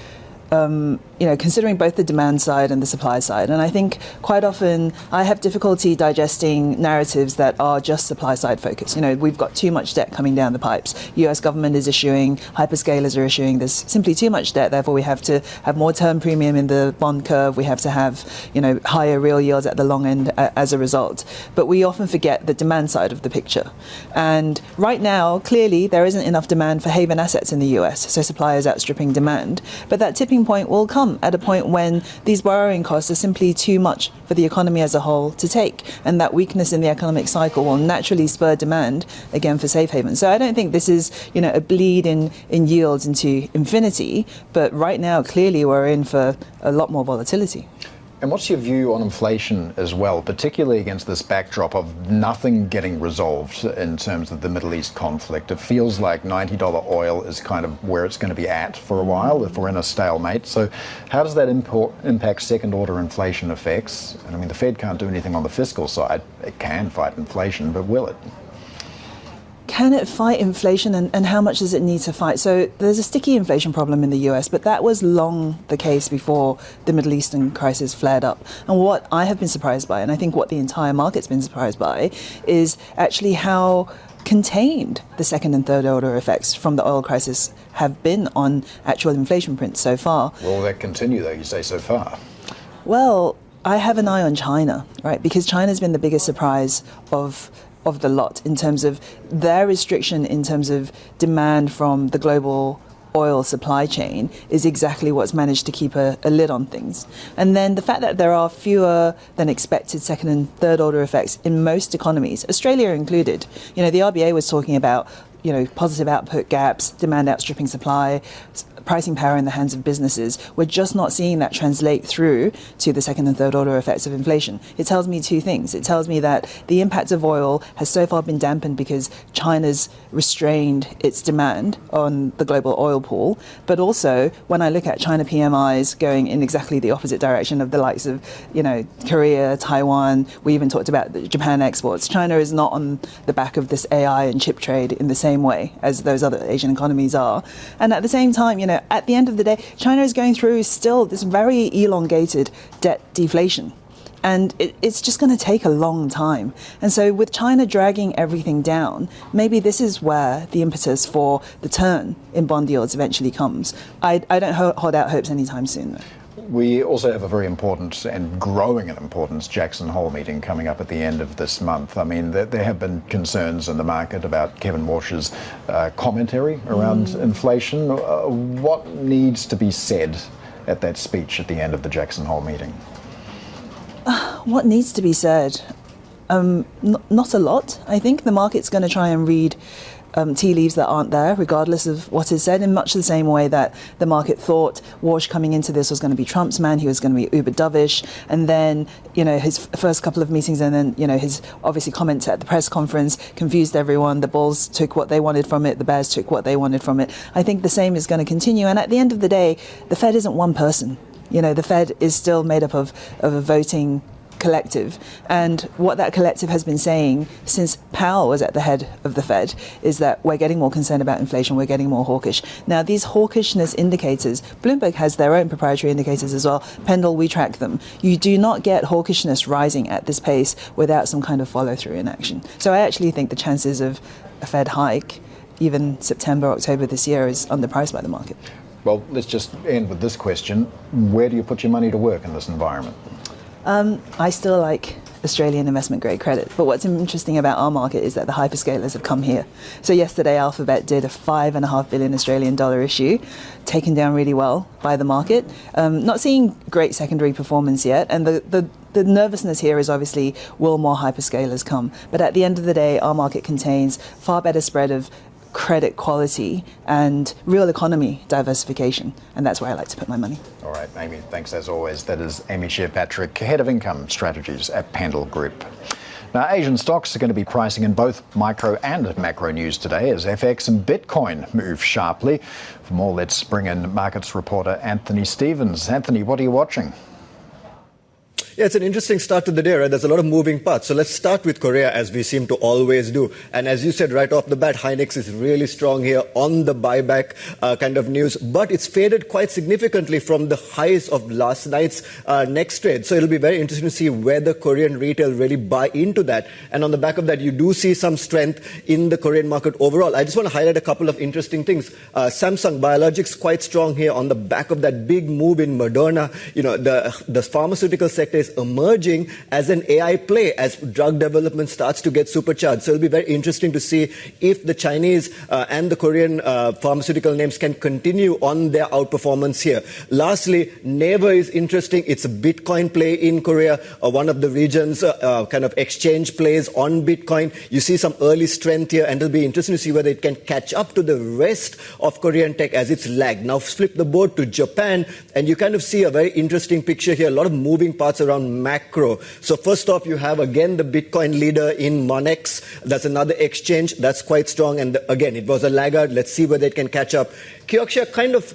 considering both the demand side and the supply side. And I think quite often I have difficulty digesting narratives that are just supply side focused. We've got too much debt coming down the pipes. US government is issuing, hyperscalers are issuing. There's simply too much debt. Therefore, we have to have more term premium in the bond curve. We have to have, higher real yields at the long end as a result. But we often forget the demand side of the picture. And right now, clearly, there isn't enough demand for haven assets in the US. So supply is outstripping demand. But that tipping point will come at a point when these borrowing costs are simply too much for the economy as a whole to take, and that weakness in the economic cycle will naturally spur demand again for safe havens. So I don't think this is a bleed in yields into infinity, but right now clearly we're in for a lot more volatility. And what's your view on inflation as well, particularly against this backdrop of nothing getting resolved in terms of the Middle East conflict? It feels like $90 oil is kind of where it's going to be at for a while if we're in a stalemate. So how does that impact second-order inflation effects? And I mean, the Fed can't do anything on the fiscal side. It can fight inflation, but will it? Can it fight inflation, and how much does it need to fight? So there's a sticky inflation problem in the US, but that was long the case before the Middle Eastern crisis flared up. And what I have been surprised by, and I think what the entire market's been surprised by, is actually how contained the second and third order effects from the oil crisis have been on actual inflation prints so far. Will that continue, though, you say, so far? Well, I have an eye on China, right? Because China's been the biggest surprise of the lot in terms of their restriction in terms of demand from the global oil supply chain is exactly what's managed to keep a lid on things. And then the fact that there are fewer than expected second and third order effects in most economies, Australia included. The RBA was talking about positive output gaps, demand outstripping supply, pricing power in the hands of businesses. We're just not seeing that translate through to the second and third order effects of inflation. It tells me two things. It tells me that the impact of oil has so far been dampened because China's restrained its demand on the global oil pool. But also, when I look at China PMIs going in exactly the opposite direction of the likes of, Korea, Taiwan, we even talked about the Japan exports. China is not on the back of this AI and chip trade in the same way as those other Asian economies are. And at the same time, at the end of the day, China is going through still this very elongated debt deflation. And it's just going to take a long time. And so with China dragging everything down, maybe this is where the impetus for the turn in bond yields eventually comes. I don't hold out hopes anytime soon, though. We also have a very important and growing in importance Jackson Hole meeting coming up at the end of this month. I mean, there have been concerns in the market about Kevin Walsh's commentary around inflation. What needs to be said at that speech at the end of the Jackson Hole meeting? What needs to be said? Not a lot. I think the market's going to try and read tea leaves that aren't there, regardless of what is said, in much the same way that the market thought Walsh coming into this was going to be Trump's man. He was going to be uber dovish. And then, his first couple of meetings and then, his obviously comments at the press conference confused everyone. The bulls took what they wanted from it. The bears took what they wanted from it. I think the same is going to continue. And at the end of the day, the Fed isn't one person. The Fed is still made up of a voting collective. And what that collective has been saying since Powell was at the head of the Fed is that we're getting more concerned about inflation, we're getting more hawkish. Now, these hawkishness indicators, Bloomberg has their own proprietary indicators as well. Pendal, we track them. You do not get hawkishness rising at this pace without some kind of follow-through in action. So I actually think the chances of a Fed hike, even September, October this year, is underpriced by the market. Well, let's just end with this question. Where do you put your money to work in this environment? I still like Australian investment grade credit. But what's interesting about our market is that the hyperscalers have come here. So yesterday, Alphabet did a $5.5 billion Australian dollar issue, taken down really well by the market. Not seeing great secondary performance yet. And the nervousness here is obviously, will more hyperscalers come? But at the end of the day, our market contains far better spread of credit quality and real economy diversification. And that's where I like to put my money. All right, Amy, thanks as always. That is Amy Shear-Patrick, Head of Income Strategies at Pendal Group. Now, Asian stocks are going to be pricing in both micro and macro news today as FX and Bitcoin move sharply. For more, let's bring in markets reporter Anthony Stevens. Anthony, what are you watching? Yeah, it's an interesting start to the day, right? There's a lot of moving parts. So let's start with Korea, as we seem to always do. And as you said right off the bat, Hynix is really strong here on the buyback kind of news. But it's faded quite significantly from the highs of last night's next trade. So it'll be very interesting to see whether Korean retail really buy into that. And on the back of that, you do see some strength in the Korean market overall. I just want to highlight a couple of interesting things. Samsung Biologics quite strong here on the back of that big move in Moderna. The pharmaceutical sector is emerging as an AI play as drug development starts to get supercharged. So it'll be very interesting to see if the Chinese and the Korean pharmaceutical names can continue on their outperformance here. Lastly, Naver is interesting. It's a Bitcoin play in Korea, one of the region's kind of exchange plays on Bitcoin. You see some early strength here, and it'll be interesting to see whether it can catch up to the rest of Korean tech as it's lagged. Now flip the board to Japan, and you kind of see a very interesting picture here. A lot of moving parts around macro. So first off, you have again the Bitcoin leader in Monex. That's another exchange that's quite strong. And again, it was a laggard. Let's see whether it can catch up. Kioxia kind of,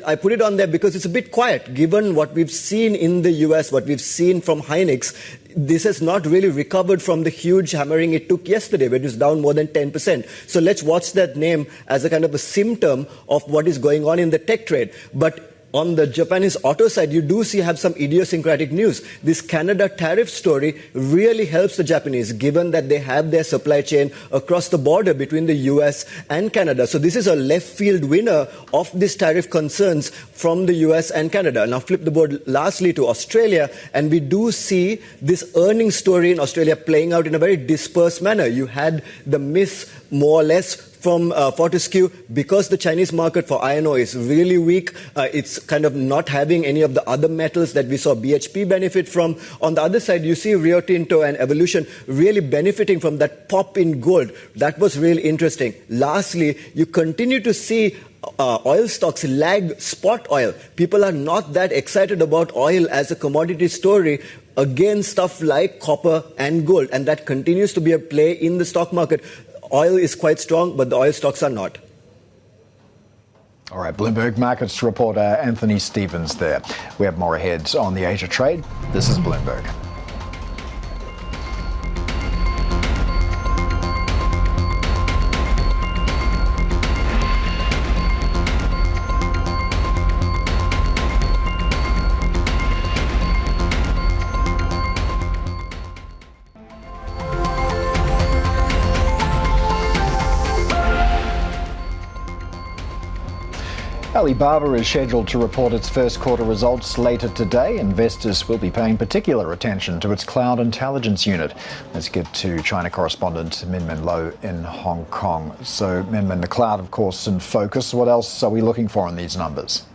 I put it on there because it's a bit quiet given what we've seen in the US, what we've seen from Hynix. This has not really recovered from the huge hammering it took yesterday, where it was down more than 10%. So let's watch that name as a kind of a symptom of what is going on in the tech trade. But on the Japanese auto side, you do have some idiosyncratic news. This Canada tariff story really helps the Japanese, given that they have their supply chain across the border between the US and Canada. So this is a left field winner of these tariff concerns from the US and Canada. Now flip the board lastly to Australia, and we do see this earnings story in Australia playing out in a very dispersed manner. You had the miss more or less from Fortescue because the Chinese market for iron ore is really weak. It's kind of not having any of the other metals that we saw BHP benefit from. On the other side, you see Rio Tinto and Evolution really benefiting from that pop in gold. That was really interesting. Lastly, you continue to see oil stocks lag spot oil. People are not that excited about oil as a commodity story against stuff like copper and gold, and that continues to be a play in the stock market. Oil is quite strong, but the oil stocks are not. All right, Bloomberg Markets reporter Anthony Stevens there. We have more ahead on the Asia trade. This is Bloomberg. Alibaba is scheduled to report its first quarter results later today. Investors will be paying particular attention to its cloud intelligence unit. Let's get to China correspondent Min Lo in Hong Kong. So, Min, the cloud, of course, in focus. What else are we looking for in these numbers?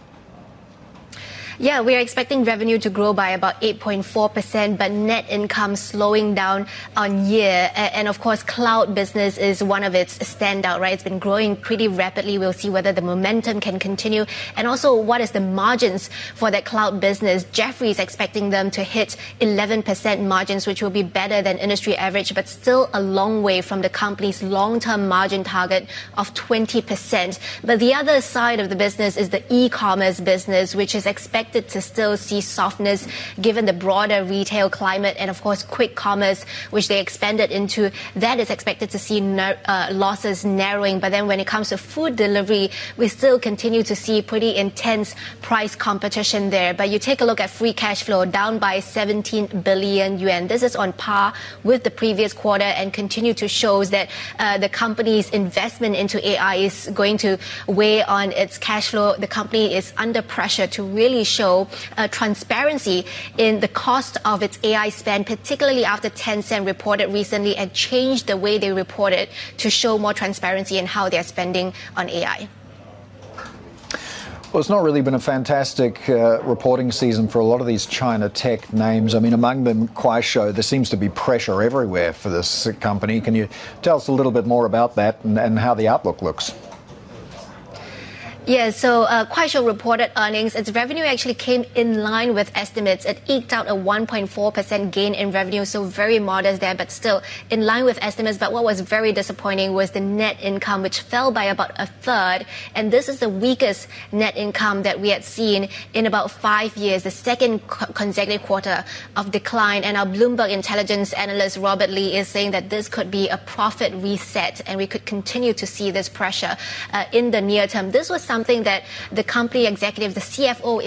Yeah, we are expecting revenue to grow by about 8.4%, but net income slowing down on year. And of course, cloud business is one of its standout, right? It's been growing pretty rapidly. We'll see whether the momentum can continue. And also, what is the margins for that cloud business? Jeffrey is expecting them to hit 11% margins, which will be better than industry average, but still a long way from the company's long-term margin target of 20%. But the other side of the business is the e-commerce business, which is expected to still see softness given the broader retail climate, and of course quick commerce, which they expanded into, that is expected to see losses narrowing. But then when it comes to food delivery, we still continue to see pretty intense price competition there. But you take a look at free cash flow, down by 17 billion yuan. This is on par with the previous quarter and continue to show that the company's investment into AI is going to weigh on its cash flow. The company is under pressure to really show transparency in the cost of its AI spend, particularly after Tencent reported recently and changed the way they report it to show more transparency in how they're spending on AI. Well, it's not really been a fantastic reporting season for a lot of these China tech names. I mean, among them, Kuaishou, there seems to be pressure everywhere for this company. Can you tell us a little bit more about that and how the outlook looks? Yeah, so Kuaishou reported earnings. Its revenue actually came in line with estimates. It eked out a 1.4% gain in revenue, so very modest there, but still in line with estimates. But what was very disappointing was the net income, which fell by about a third. And this is the weakest net income that we had seen in about 5 years, the second consecutive quarter of decline. And our Bloomberg intelligence analyst, Robert Lee, is saying that this could be a profit reset, and we could continue to see this pressure in the near term. This was something that the company executive, the CFO,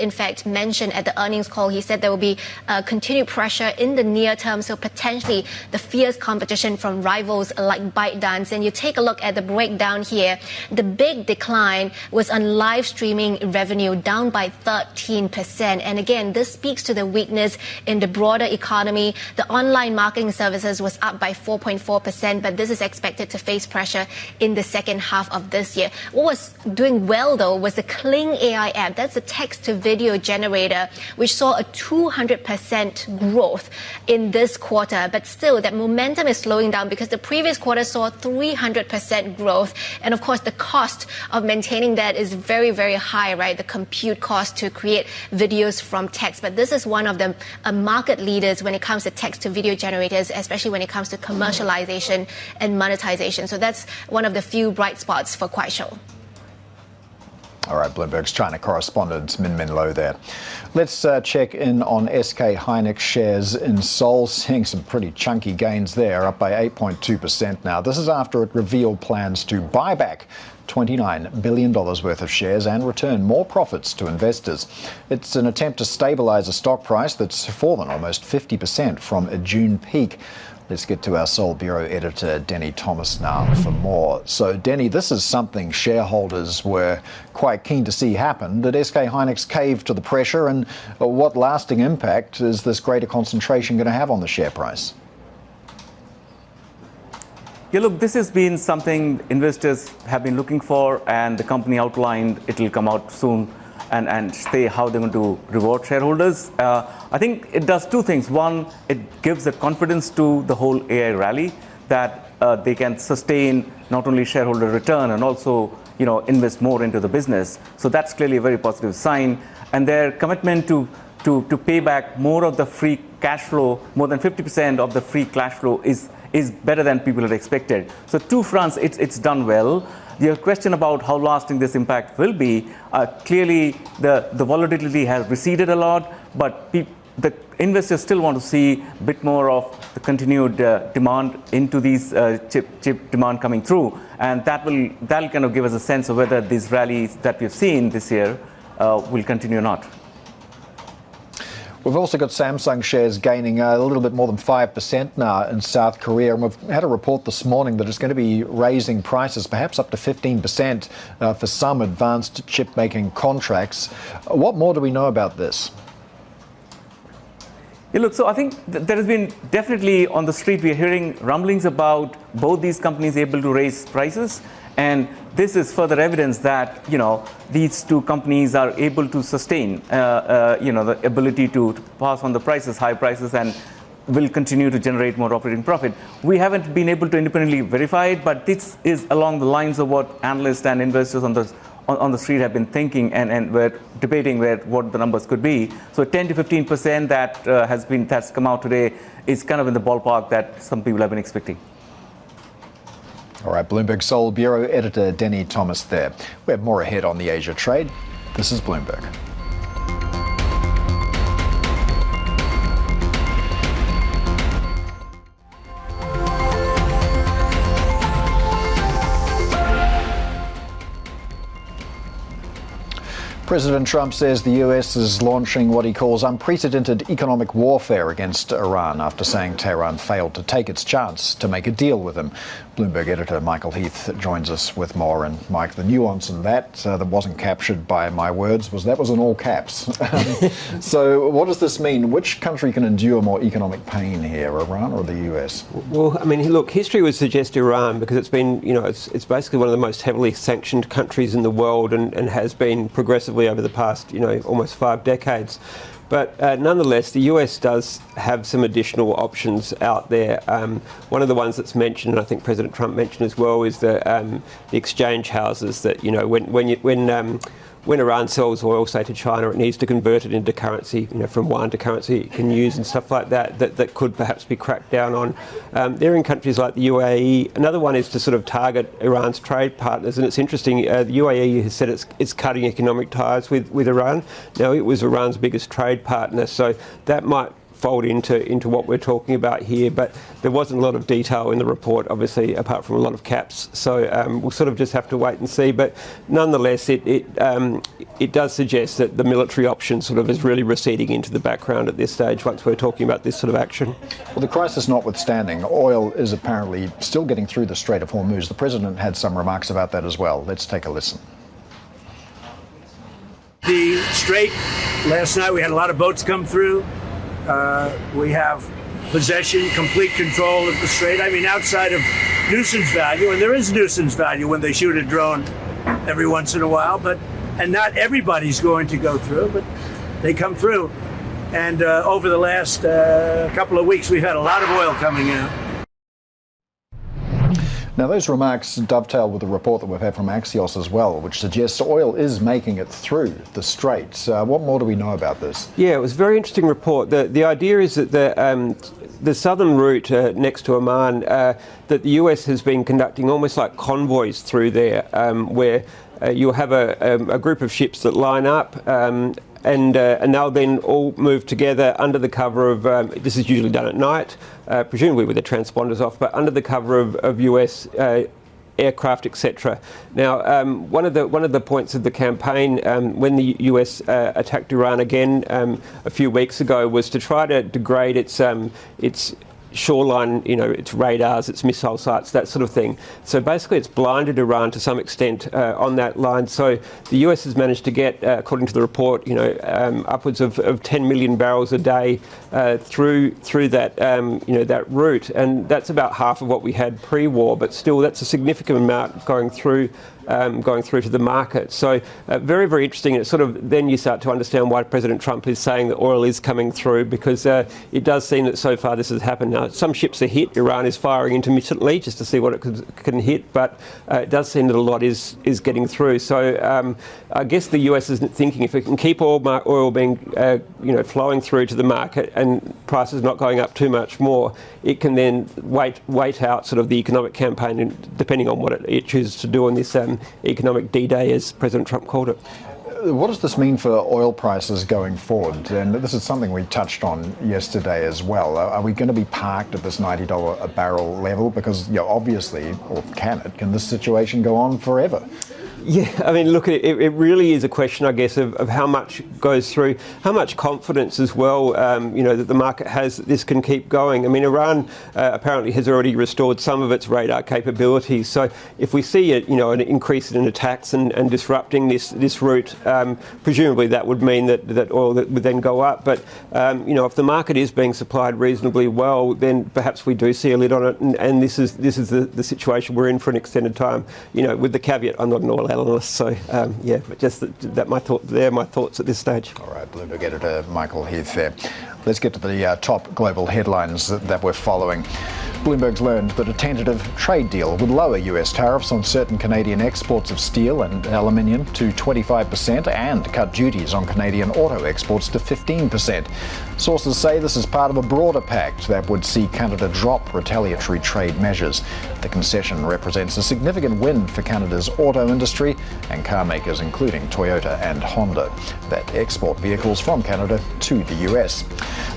in fact, mentioned at the earnings call. He said there will be continued pressure in the near term, so potentially the fierce competition from rivals like ByteDance. And you take a look at the breakdown here. The big decline was on live streaming revenue, down by 13%. And again, this speaks to the weakness in the broader economy. The online marketing services was up by 4.4%, but this is expected to face pressure in the second half of this year. What was doing well, though, was the Kling AI app. That's a text-to-video generator, which saw a 200% growth in this quarter. But still, that momentum is slowing down because the previous quarter saw 300% growth. And of course, the cost of maintaining that is very, very high, right? The compute cost to create videos from text. But this is one of the market leaders when it comes to text-to-video generators, especially when it comes to commercialization and monetization. So that's one of the few bright spots for Kuaishou. All right, Bloomberg's China correspondent Min Lo there. Let's check in on SK Hynix shares in Seoul, seeing some pretty chunky gains there, up by 8.2% now. This is after it revealed plans to buy back $29 billion worth of shares and return more profits to investors. It's an attempt to stabilize a stock price that's fallen almost 50% from a June peak. Let's get to our Seoul Bureau editor, Denny Thomas, now for more. So, Denny, this is something shareholders were quite keen to see happen. Did SK Hynix cave to the pressure, and what lasting impact is this greater concentration going to have on the share price? Yeah, look, this has been something investors have been looking for, and the company outlined it will come out soon and say how they're going to reward shareholders. I think it does two things. One, it gives the confidence to the whole AI rally that they can sustain not only shareholder return and also invest more into the business. So that's clearly a very positive sign. And their commitment to pay back more of the free cash flow, more than 50% of the free cash flow is better than people had expected. So two fronts, it's done well. Your question about how lasting this impact will be, clearly the volatility has receded a lot, but the investors still want to see a bit more of the continued demand into these chip demand coming through, and that'll kind of give us a sense of whether these rallies that we've seen this year will continue or not. We've also got Samsung shares gaining a little bit more than 5% now in South Korea. And we've had a report this morning that it's going to be raising prices perhaps up to 15% for some advanced chip-making contracts. What more do we know about this? Yeah, look, so I think there has been definitely on the street, we're hearing rumblings about both these companies able to raise prices. And this is further evidence that, these two companies are able to sustain, the ability to pass on the prices, high prices, and will continue to generate more operating profit. We haven't been able to independently verify it, but this is along the lines of what analysts and investors on the street have been thinking, and we're debating what the numbers could be. So 10 to 15% that's come out today is kind of in the ballpark that some people have been expecting. All right, Bloomberg Seoul Bureau Editor Denny Thomas there. We have more ahead on the Asia trade. This is Bloomberg. President Trump says the US is launching what he calls unprecedented economic warfare against Iran after saying Tehran failed to take its chance to make a deal with him. Bloomberg editor Michael Heath joins us with more. And Mike, the nuance in that wasn't captured by my words was in all caps. So what does this mean? Which country can endure more economic pain here, Iran or the US? Well, I mean, look, history would suggest Iran, because it's been, it's basically one of the most heavily sanctioned countries in the world and has been progressively over the past, almost 5 decades. But nonetheless, the US does have some additional options out there. One of the ones that's mentioned, and I think President Trump mentioned as well, is the exchange houses that, when Iran sells oil, say, to China, it needs to convert it into currency, from yuan to currency it can use and stuff like that could perhaps be cracked down on. They're in countries like the UAE. Another one is to sort of target Iran's trade partners. And it's interesting, the UAE has said it's cutting economic ties with Iran. Now, it was Iran's biggest trade partner, so that might fold into what we're talking about here, but there wasn't a lot of detail in the report, obviously, apart from a lot of caps. So we'll sort of just have to wait and see. But nonetheless, it does suggest that the military option sort of is really receding into the background at this stage once we're talking about this sort of action. Well, the crisis notwithstanding, oil is apparently still getting through the Strait of Hormuz. The president had some remarks about that as well. Let's take a listen. The Strait, last night we had a lot of boats come through. We have possession, complete control of the Strait. I mean, outside of nuisance value, and there is nuisance value when they shoot a drone every once in a while, and not everybody's going to go through, but they come through. And over the last couple of weeks, we've had a lot of oil coming out. Now, those remarks dovetail with the report that we've had from Axios as well, which suggests oil is making it through the Straits. What more do we know about this? Yeah, it was a very interesting report. The idea is that the southern route next to Oman, that the US has been conducting almost like convoys through there, where you'll have a group of ships that line up, and they'll then all move together under the cover of, this is usually done at night, presumably with the transponders off, but under the cover of US aircraft, etc. Now, one of the points of the campaign when the US attacked Iran again a few weeks ago was to try to degrade its shoreline, its radars, its missile sites, that sort of thing. So basically it's blinded Iran to some extent on that line. So the US has managed to get, according to the report, upwards of 10 million barrels a day through that, that route. And that's about half of what we had pre-war, but still that's a significant amount going through going through to the market. So very, very interesting. It's sort of then you start to understand why President Trump is saying that oil is coming through, because it does seem that so far this has happened. Now, some ships are hit. Iran is firing intermittently just to see what it can hit, but it does seem that a lot is getting through. So I guess the US is thinking if it can keep oil being flowing through to the market and prices not going up too much more, it can then wait out sort of the economic campaign, and depending on what it chooses to do on this economic D-Day, as President Trump called it. What does this mean for oil prices going forward? And this is something we touched on yesterday as well. Are we going to be parked at this $90 a barrel level? Because obviously, or can this situation go on forever? Yeah, I mean, look, it really is a question, I guess, of how much goes through, how much confidence as well, that the market has that this can keep going. I mean, Iran apparently has already restored some of its radar capabilities. So if we see an increase in attacks and disrupting this route, presumably that would mean that oil would then go up. But, if the market is being supplied reasonably well, then perhaps we do see a lid on it. And this is the situation we're in for an extended time, with the caveat, I'm not an oil analyst, so but just my thoughts at this stage. All right, Bloomberg editor Michael Heath there. Let's get to the top global headlines that we're following. Bloomberg's learned that a tentative trade deal would lower US tariffs on certain Canadian exports of steel and aluminium to 25% and cut duties on Canadian auto exports to 15%. Sources say this is part of a broader pact that would see Canada drop retaliatory trade measures. The concession represents a significant win for Canada's auto industry and car makers, including Toyota and Honda, that export vehicles from Canada to the US.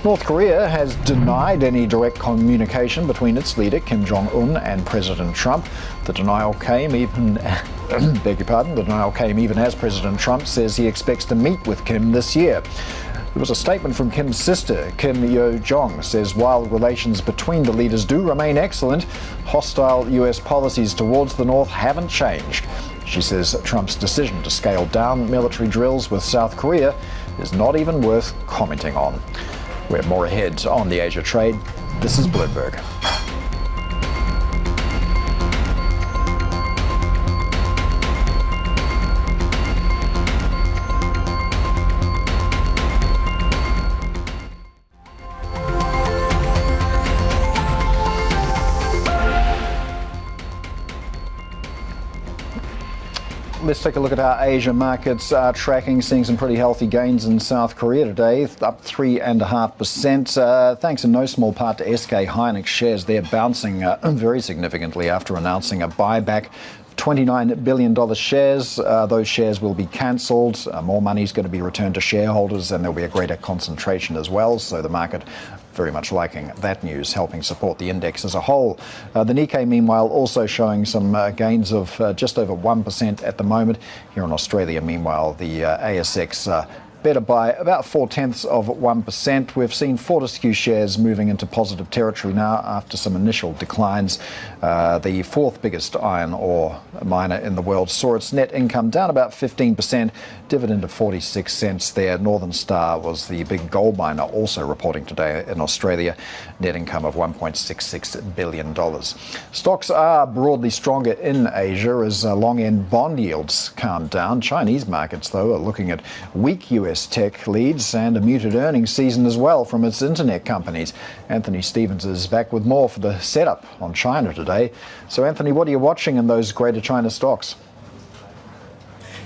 North Korea has denied any direct communication between its leader Kim Jong-un and President Trump. The denial came even as President Trump says he expects to meet with Kim this year. There was a statement from Kim's sister, Kim Yo-jong, says while relations between the leaders do remain excellent, hostile US policies towards the North haven't changed. She says Trump's decision to scale down military drills with South Korea is not even worth commenting on. We have more ahead on the Asia trade. This is Bloomberg. Let's take a look at how Asia markets are tracking, seeing some pretty healthy gains in South Korea today, up 3.5%, thanks in no small part to SK Hynix shares. They're bouncing very significantly after announcing a buyback. $29 billion shares. Those shares will be cancelled. More money is going to be returned to shareholders, and there'll be a greater concentration as well. So the market very much liking that news, helping support the index as a whole. The Nikkei, meanwhile, also showing some gains of just over 1% at the moment. Here in Australia, meanwhile, the ASX better by about 0.4%. We've seen Fortescue shares moving into positive territory now after some initial declines. The fourth biggest iron ore miner in the world saw its net income down about 15%, dividend of 46 cents there. Northern Star was the big gold miner also reporting today in Australia, net income of $1.66 billion. Stocks are broadly stronger in Asia as long-end bond yields calm down. Chinese markets, though, are looking at weak US tech leads and a muted earnings season as well from its internet companies. Anthony Stevens is back with more for the setup on China today. So, Anthony, what are you watching in those Greater China stocks?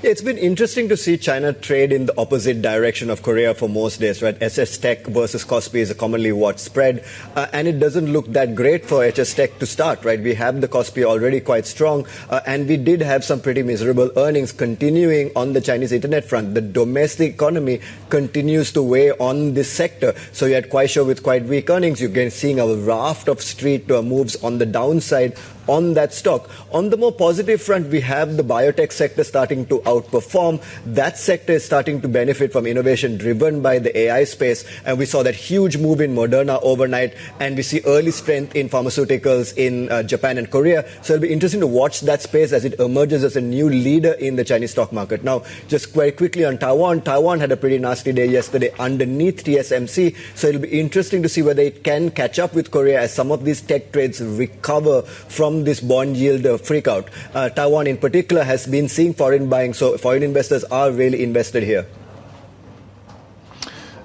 It's been interesting to see China trade in the opposite direction of Korea for most days, right? SS Tech versus Kospi is a commonly watched spread, and it doesn't look that great for HS Tech to start, right? We have the Kospi already quite strong, and we did have some pretty miserable earnings continuing on the Chinese internet front. The domestic economy continues to weigh on this sector. So you had Kuaishou with quite weak earnings. You're seeing a raft of street moves on the downside on that stock. On the more positive front, we have the biotech sector starting to outperform. That sector is starting to benefit from innovation driven by the AI space. And we saw that huge move in Moderna overnight. And we see early strength in pharmaceuticals in Japan and Korea. So it'll be interesting to watch that space as it emerges as a new leader in the Chinese stock market. Now, just very quickly on Taiwan. Taiwan had a pretty nasty day yesterday underneath TSMC. So it'll be interesting to see whether it can catch up with Korea as some of these tech trades recover from from this bond yield freakout. Taiwan in particular has been seeing foreign buying, so foreign investors are really invested here.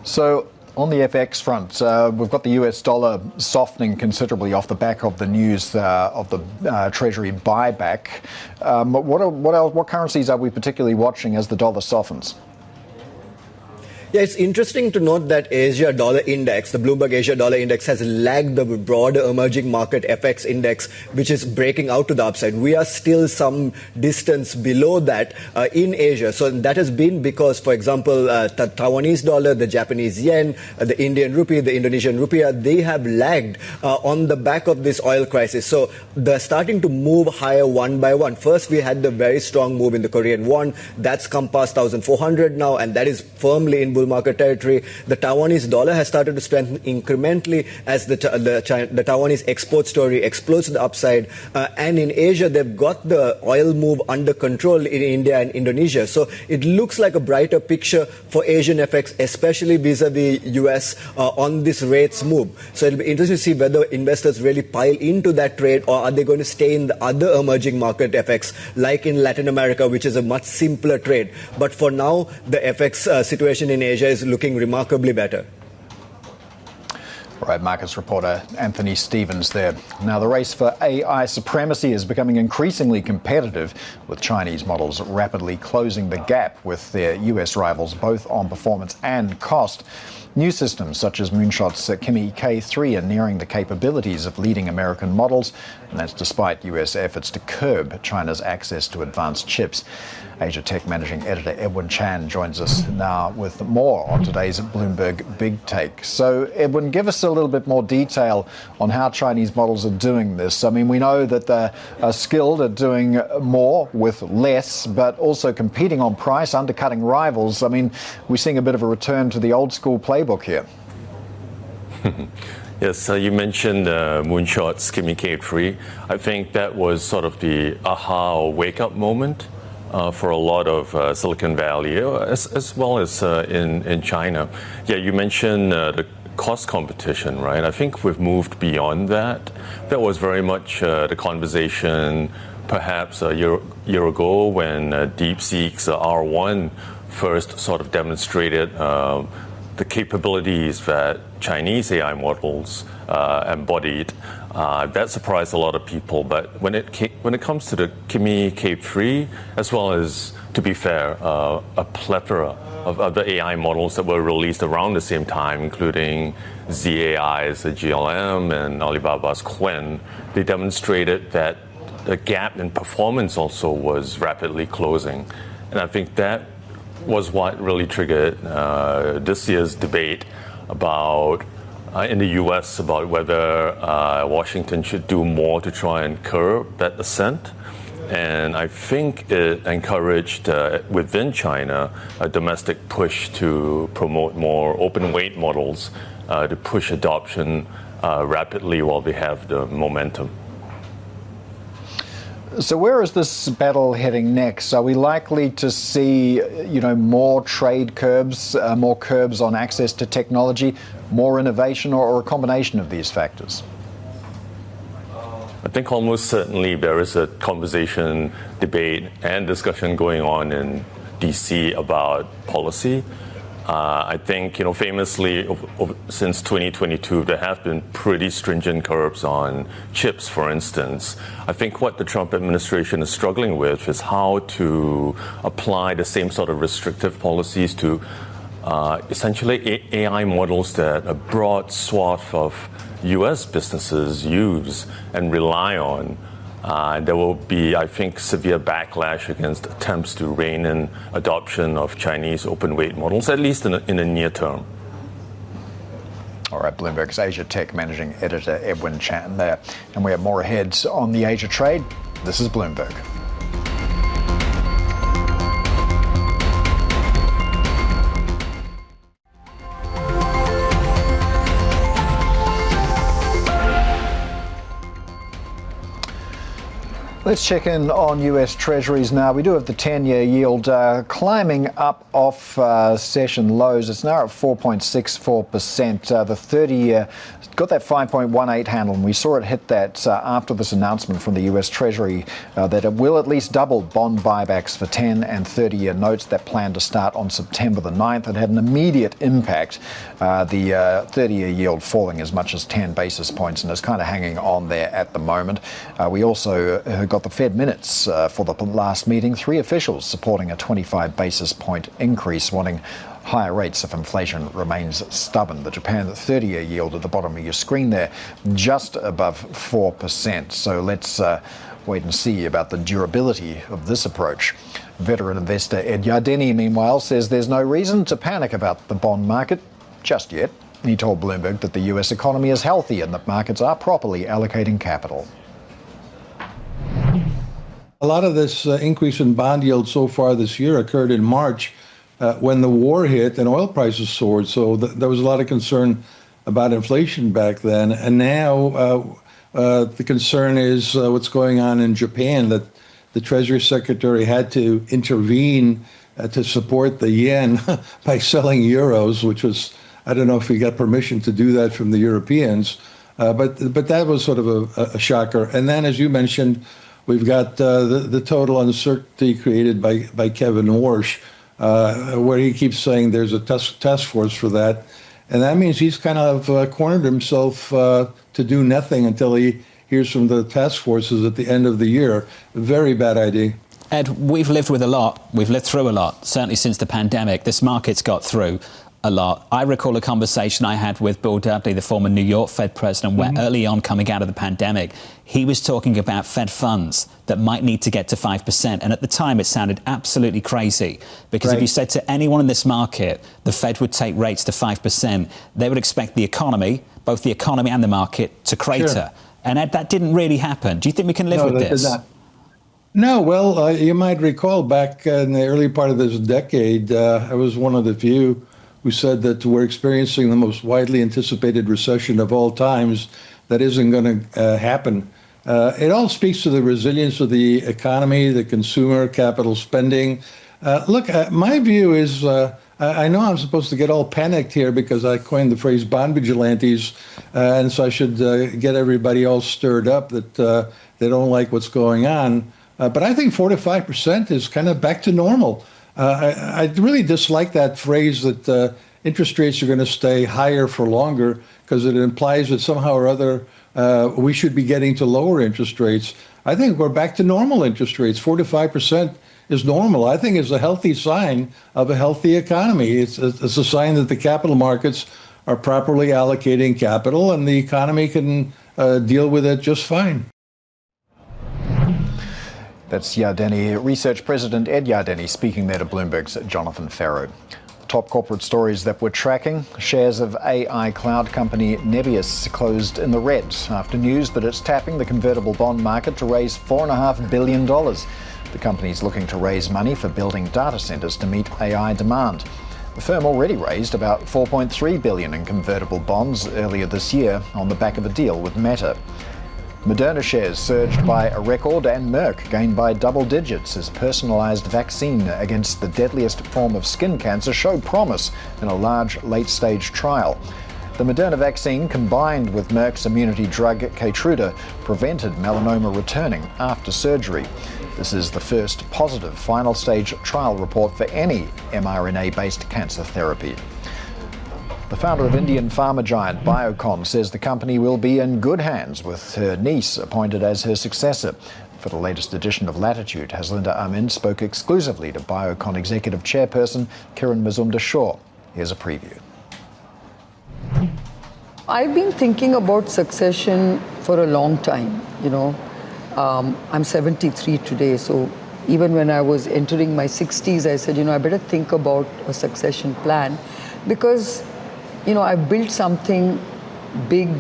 So on the FX front, we've got the US dollar softening considerably off the back of the news of the Treasury buyback. What currencies are we particularly watching as the dollar softens? Yeah, it's interesting to note that Asia Dollar Index, the Bloomberg Asia Dollar Index, has lagged the broader emerging market FX index, which is breaking out to the upside. We are still some distance below that in Asia. So that has been because, for example, the Taiwanese dollar, the Japanese yen, the Indian rupee, the Indonesian rupiah, they have lagged on the back of this oil crisis. So they're starting to move higher one by one. First, we had the very strong move in the Korean won. That's come past 1,400 now, and that is firmly in bull market territory. The Taiwanese dollar has started to strengthen incrementally as the Taiwanese export story explodes to the upside. And in Asia, they've got the oil move under control in India and Indonesia. So it looks like a brighter picture for Asian FX, especially vis-a-vis US on this rates move. So it'll be interesting to see whether investors really pile into that trade, or are they going to stay in the other emerging market FX, like in Latin America, which is a much simpler trade. But for now, the FX situation in Asia is looking remarkably better. All right, markets reporter Anthony Stevens there. Now, the race for AI supremacy is becoming increasingly competitive, with Chinese models rapidly closing the gap with their US rivals, both on performance and cost. New systems such as Moonshot's Kimi K3 are nearing the capabilities of leading American models, and that's despite US efforts to curb China's access to advanced chips. Asia Tech Managing Editor Edwin Chan joins us now with more on today's Bloomberg Big Take. So, Edwin, give us a little bit more detail on how Chinese models are doing this. I mean, we know that they're skilled at doing more with less, but also competing on price, undercutting rivals. I mean, we're seeing a bit of a return to the old school playbook here. Yes, you mentioned Moonshot's Kimi K3. I think that was sort of the aha or wake-up moment for a lot of Silicon Valley, as well as in China. Yeah, you mentioned the cost competition, right? I think we've moved beyond that. That was very much the conversation perhaps a year ago when DeepSeek's R1 first sort of demonstrated the capabilities that Chinese AI models embodied. That surprised a lot of people. But when it comes to the Kimi K3, as well as, to be fair, a plethora of other AI models that were released around the same time, including ZAI's GLM and Alibaba's Qwen, they demonstrated that the gap in performance also was rapidly closing. And I think that was what really triggered this year's debate about in the US about whether Washington should do more to try and curb that ascent. And I think it encouraged within China a domestic push to promote more open weight models to push adoption rapidly while they have the momentum. So where is this battle heading next? Are we likely to see, more trade curbs, more curbs on access to technology, more innovation, or a combination of these factors? I think almost certainly there is a conversation, debate, and discussion going on in DC about policy. I think, famously, since 2022, there have been pretty stringent curbs on chips, for instance. I think what the Trump administration is struggling with is how to apply the same sort of restrictive policies to essentially AI models that a broad swath of U.S. businesses use and rely on. There will be, I think, severe backlash against attempts to rein in adoption of Chinese open weight models, at least in the near term. All right, Bloomberg's Asia Tech Managing Editor Edwin Chan there. And we have more ahead on the Asia trade. This is Bloomberg. Let's check in on US Treasuries now. We do have the 10-year yield climbing up off session lows. It's now at 4.64%. The 30-year got that 5.18 handle, and we saw it hit that after this announcement from the US Treasury that it will at least double bond buybacks for 10 and 30-year notes that plan to start on September the 9th. It had an immediate impact, the 30-year yield falling as much as 10 basis points, and is kind of hanging on there at the moment. We also got the Fed minutes for the last meeting. 3 officials supporting a 25 basis point increase, wanting higher rates if inflation remains stubborn. The Japan 30-year yield at the bottom of your screen there, just above 4%. So let's wait and see about the durability of this approach. Veteran investor Ed Yardeni, meanwhile, says there's no reason to panic about the bond market just yet. He told Bloomberg that the US economy is healthy and that markets are properly allocating capital. A lot of this increase in bond yield so far this year occurred in March when the war hit and oil prices soared. So there was a lot of concern about inflation back then. And now the concern is what's going on in Japan, that the Treasury Secretary had to intervene to support the yen by selling euros, which was, I don't know if he got permission to do that from the Europeans. But that was sort of a shocker. And then, as you mentioned, we've got the total uncertainty created by Kevin Warsh, where he keeps saying there's a task force for that. And that means he's kind of cornered himself to do nothing until he hears from the task forces at the end of the year. Very bad idea. Ed, we've lived with a lot. We've lived through a lot. Certainly since the pandemic, this market's got through a lot. I recall a conversation I had with Bill Dudley, the former New York Fed president, where early on coming out of the pandemic, he was talking about Fed funds that might need to get to 5%. And at the time, it sounded absolutely crazy, because if you said to anyone in this market, the Fed would take rates to 5%, they would expect the economy, both the economy and the market, to crater. Sure. And Ed, that didn't really happen. Do you think we can live with this? No, well, you might recall back in the early part of this decade, I was one of the few who said that we're experiencing the most widely anticipated recession of all times. That isn't going to happen. It all speaks to the resilience of the economy, the consumer, capital spending. Look, my view is, I know I'm supposed to get all panicked here because I coined the phrase bond vigilantes, and so I should get everybody all stirred up that they don't like what's going on. But I think 4 to 5% is kind of back to normal. I really dislike that phrase that interest rates are going to stay higher for longer, because it implies that somehow or other we should be getting to lower interest rates. I think we're back to normal interest rates. 4 to 5% is normal. I think it's a healthy sign of a healthy economy. It's a sign that the capital markets are properly allocating capital and the economy can deal with it just fine. That's Yardeni Research President Ed Yardeni speaking there to Bloomberg's Jonathan Farrow. Top corporate stories that we're tracking. Shares of AI cloud company Nebius closed in the red after news that it's tapping the convertible bond market to raise $4.5 billion. The company's looking to raise money for building data centers to meet AI demand. The firm already raised about $4.3 billion in convertible bonds earlier this year on the back of a deal with Meta. Moderna shares surged by a record, and Merck gained by double digits as personalized vaccine against the deadliest form of skin cancer showed promise in a large late-stage trial. The Moderna vaccine, combined with Merck's immunity drug Keytruda, prevented melanoma returning after surgery. This is the first positive final stage trial report for any mRNA-based cancer therapy. The founder of Indian pharma giant Biocon says the company will be in good hands with her niece appointed as her successor. For the latest edition of Latitude, Haslinda Amin spoke exclusively to Biocon Executive Chairperson Kiran Mazumdar-Shaw. Here's a preview. I've been thinking about succession for a long time, I'm 73 today, so even when I was entering my 60s, I said, I better think about a succession plan, because I've built something big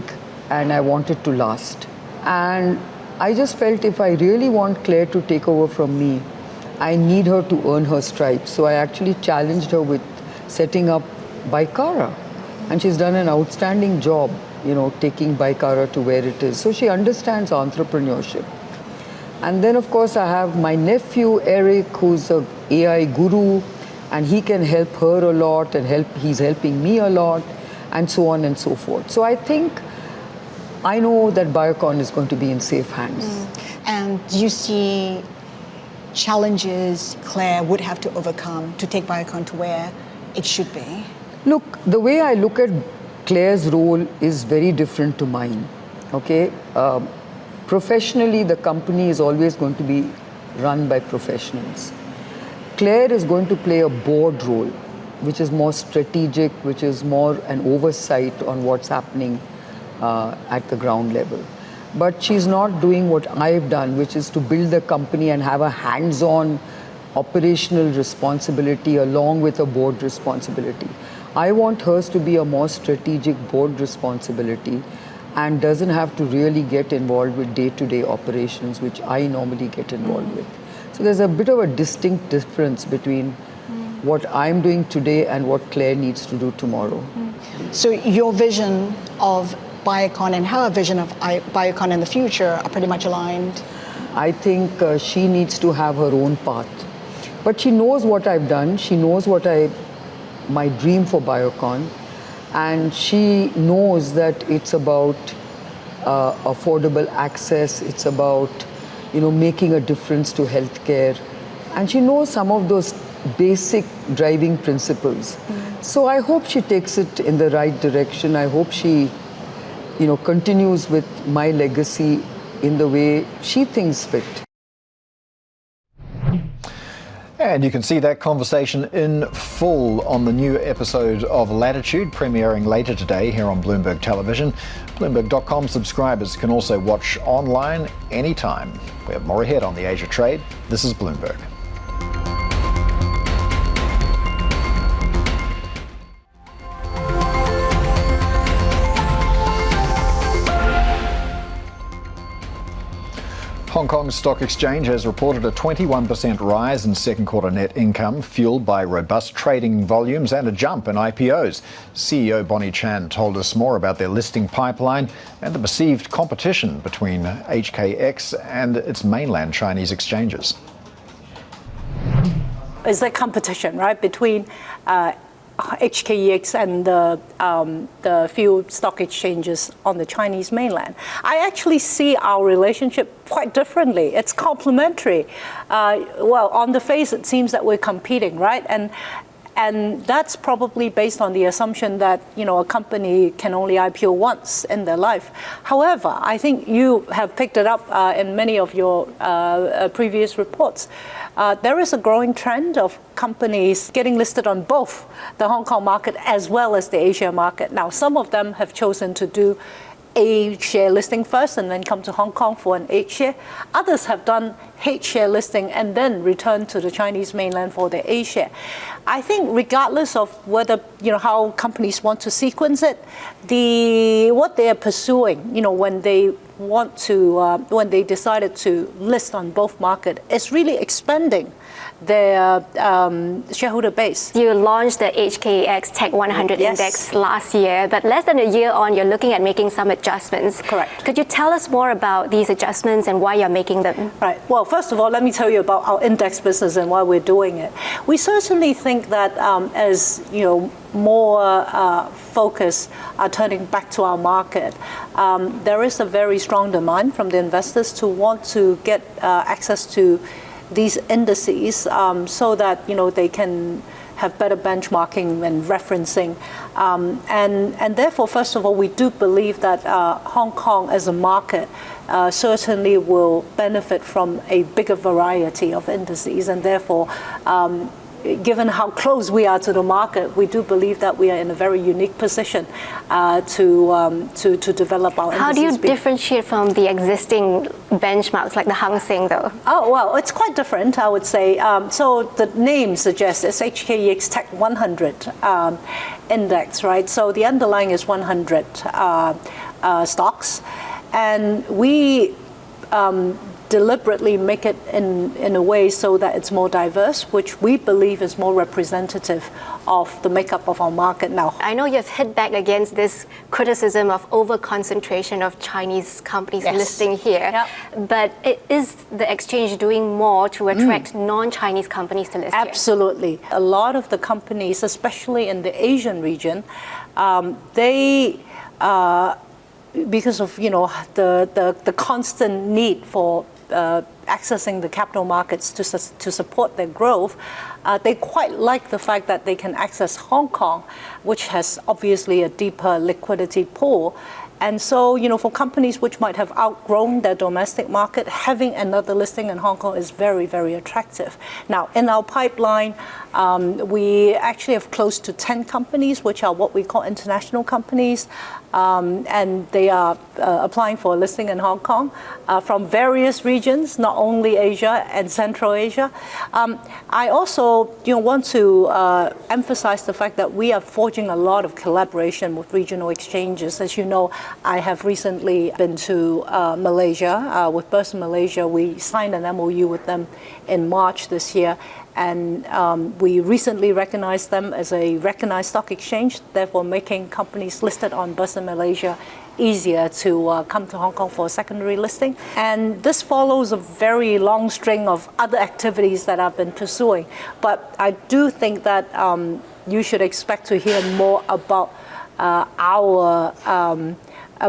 and I want it to last. And I just felt if I really want Claire to take over from me, I need her to earn her stripes. So I actually challenged her with setting up Bicara. And she's done an outstanding job, taking Bicara to where it is. So she understands entrepreneurship. And then, of course, I have my nephew, Eric, who's an AI guru, and he can help her a lot, and he's helping me a lot, and so on and so forth. So I think I know that Biocon is going to be in safe hands. And do you see challenges Claire would have to overcome to take Biocon to where it should be? Look, the way I look at Claire's role is very different to mine. Okay, professionally, the company is always going to be run by professionals. Claire is going to play a board role, which is more strategic, which is more an oversight on what's happening at the ground level. But she's not doing what I've done, which is to build the company and have a hands-on operational responsibility along with a board responsibility. I want hers to be a more strategic board responsibility and doesn't have to really get involved with day-to-day operations, which I normally get involved with. So there's a bit of a distinct difference between what I'm doing today and what Claire needs to do tomorrow. So your vision of Biocon and her vision of Biocon in the future are pretty much aligned? I think she needs to have her own path. But she knows what I've done. She knows what my dream for Biocon. And she knows that it's about affordable access. It's about, making a difference to healthcare. And she knows some of those basic driving principles. So I hope she takes it in the right direction. I hope she, continues with my legacy in the way she thinks fit. And you can see that conversation in full on the new episode of Latitude, premiering later today here on Bloomberg Television. Bloomberg.com subscribers can also watch online anytime. We have more ahead on the Asia trade. This is Bloomberg. Hong Kong's stock exchange has reported a 21% rise in second quarter net income, fueled by robust trading volumes and a jump in IPOs. CEO Bonnie Chan told us more about their listing pipeline and the perceived competition between HKEX and its mainland Chinese exchanges. Is there competition, right, between HKEX and the few stock exchanges on the Chinese mainland? I actually see our relationship quite differently. It's complementary. Well, on the face, it seems that we're competing, right? And that's probably based on the assumption that, a company can only IPO once in their life. However, I think you have picked it up in many of your previous reports. There is a growing trend of companies getting listed on both the Hong Kong market as well as the Asia market. Now, some of them have chosen to do A share listing first and then come to Hong Kong for an H share. Others have done H share listing and then return to the Chinese mainland for their A share. I think regardless of whether, how companies want to sequence it, what they are pursuing, when they want to, when they decided to list on both markets, is really expanding their shareholder base. You launched the HKEX Tech 100 Index last year, but less than a year on, you're looking at making some adjustments. Correct. Could you tell us more about these adjustments and why you're making them? Right. Well, first of all, let me tell you about our index business and why we're doing it. We certainly think that as more focus are turning back to our market, there is a very strong demand from the investors to want to get access to these indices so that they can have better benchmarking and referencing, and therefore, first of all, we do believe that Hong Kong as a market certainly will benefit from a bigger variety of indices, and therefore, given how close we are to the market, we do believe that we are in a very unique position to develop our indices. How do you differentiate from the existing benchmarks like the Hang Seng, though? Oh, well, it's quite different, I would say. So the name suggests it's HKEX Tech 100 index, right? So the underlying is 100 stocks. And we deliberately make it in a way so that it's more diverse, which we believe is more representative of the makeup of our market now. I know you've hit back against this criticism of over-concentration of Chinese companies listing here, but is the exchange doing more to attract non-Chinese companies to list here? Absolutely. A lot of the companies, especially in the Asian region, they because of the constant need for accessing the capital markets to support their growth, they quite like the fact that they can access Hong Kong, which has obviously a deeper liquidity pool. And so, for companies which might have outgrown their domestic market, having another listing in Hong Kong is very, very attractive. Now, in our pipeline, we actually have close to 10 companies, which are what we call international companies, and they are applying for a listing in Hong Kong from various regions, not only Asia and Central Asia. I also want to emphasize the fact that we are forging a lot of collaboration with regional exchanges. As you know, I have recently been to Malaysia. With Bessent Malaysia, we signed an MOU with them in March this year. And we recently recognized them as a recognized stock exchange, therefore making companies listed on Bessent Malaysia easier to come to Hong Kong for a secondary listing. And this follows a very long string of other activities that I've been pursuing. But I do think that you should expect to hear more about our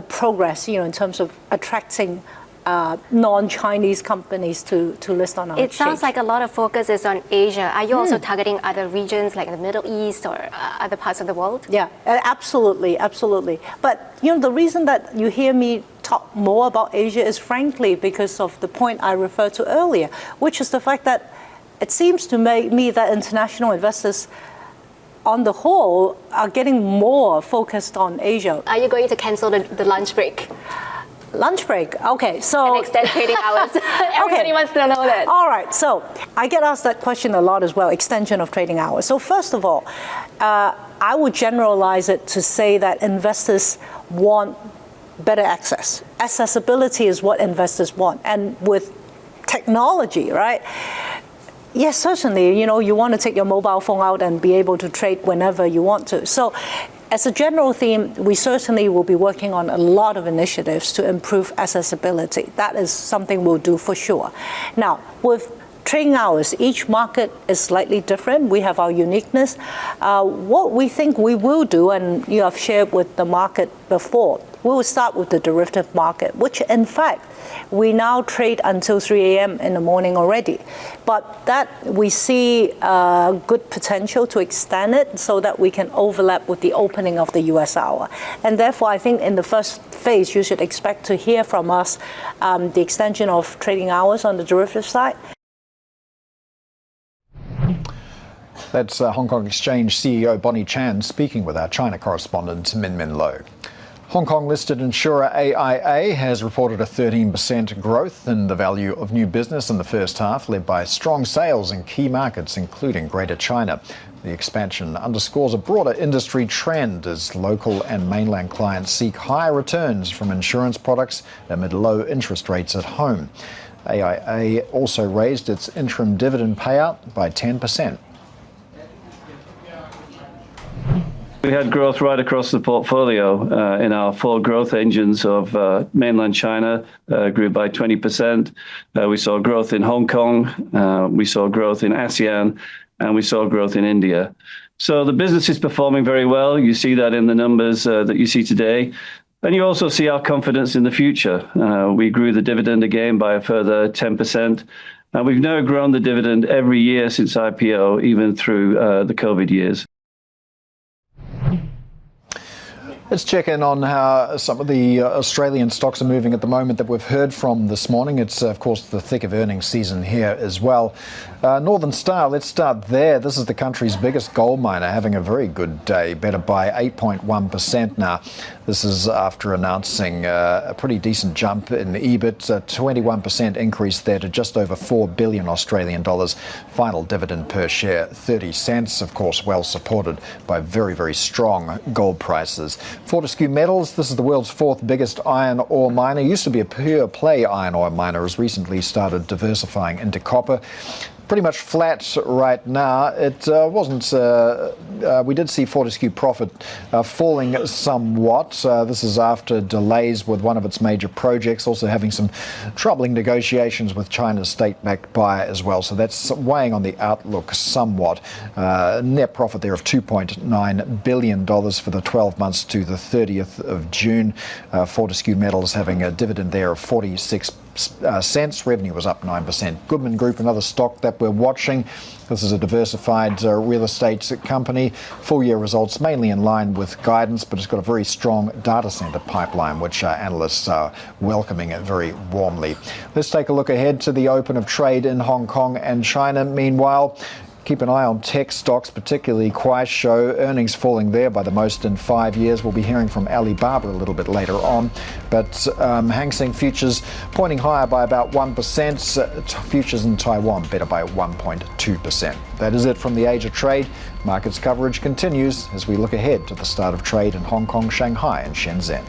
progress, in terms of attracting non-Chinese companies to list on our exchange. It sounds like a lot of focus is on Asia. Are you also targeting other regions like the Middle East or other parts of the world? Yeah, absolutely, absolutely. But the reason that you hear me talk more about Asia is frankly because of the point I referred to earlier, which is the fact that it seems to me that international investors on the whole are getting more focused on Asia. Are you going to cancel the lunch break? Lunch break. Okay, so and extend trading hours. Everybody wants to know that. All right, so I get asked that question a lot as well, extension of trading hours. So first of all, I would generalize it to say that investors want better access. Accessibility is what investors want. And with technology, right? Yes, certainly, you want to take your mobile phone out and be able to trade whenever you want to. So as a general theme, we certainly will be working on a lot of initiatives to improve accessibility. That is something we'll do for sure. Now, with trading hours, each market is slightly different. We have our uniqueness. What we think we will do, and you have shared with the market before, we will start with the derivative market, which in fact, we now trade until 3 a.m. in the morning already. But that we see good potential to extend it so that we can overlap with the opening of the US hour. And therefore, I think in the first phase, you should expect to hear from us the extension of trading hours on the derivative side. That's Hong Kong Exchange CEO Bonnie Chan speaking with our China correspondent Min Min Lo. Hong Kong-listed insurer AIA has reported a 13% growth in the value of new business in the first half, led by strong sales in key markets, including Greater China. The expansion underscores a broader industry trend as local and mainland clients seek higher returns from insurance products amid low interest rates at home. AIA also raised its interim dividend payout by 10%. We had growth right across the portfolio in our four growth engines of mainland China grew by 20%. We saw growth in Hong Kong, we saw growth in ASEAN, and we saw growth in India. So the business is performing very well. You see that in the numbers that you see today. And you also see our confidence in the future. We grew the dividend again by a further 10%. And we've now grown the dividend every year since IPO, even through the COVID years. Let's check in on how some of the Australian stocks are moving at the moment that we've heard from this morning. It's, of course, the thick of earnings season here as well. Northern Star, let's start there. This is the country's biggest gold miner, having a very good day, better by 8.1% now. This is after announcing a pretty decent jump in EBIT, a 21% increase there to just over 4 billion Australian dollars. Final dividend per share, 30 cents, of course, well supported by very, very strong gold prices. Fortescue Metals, this is the world's fourth biggest iron ore miner. Used to be a pure play iron ore miner, has recently started diversifying into copper. Pretty much flat right now. It wasn't. We did see Fortescue profit falling somewhat. This is after delays with one of its major projects, also having some troubling negotiations with China's state-backed buyer as well. So that's weighing on the outlook somewhat. Net profit there of $2.9 billion for the 12 months to the 30th of June. Fortescue Metals having a dividend there of 46 cents. Revenue was up 9%. Goodman Group, another stock that we're watching. This is a diversified real estate company. Full year results mainly in line with guidance, but it's got a very strong data center pipeline, which analysts are welcoming it very warmly. Let's take a look ahead to the open of trade in Hong Kong and China. Meanwhile, keep an eye on tech stocks, particularly Kuaishou. Earnings falling there by the most in 5 years. We'll be hearing from Alibaba a little bit later on. But Hang Seng futures pointing higher by about 1%. Futures in Taiwan better by 1.2%. That is it from the Asia Trade. Markets coverage continues as we look ahead to the start of trade in Hong Kong, Shanghai and Shenzhen.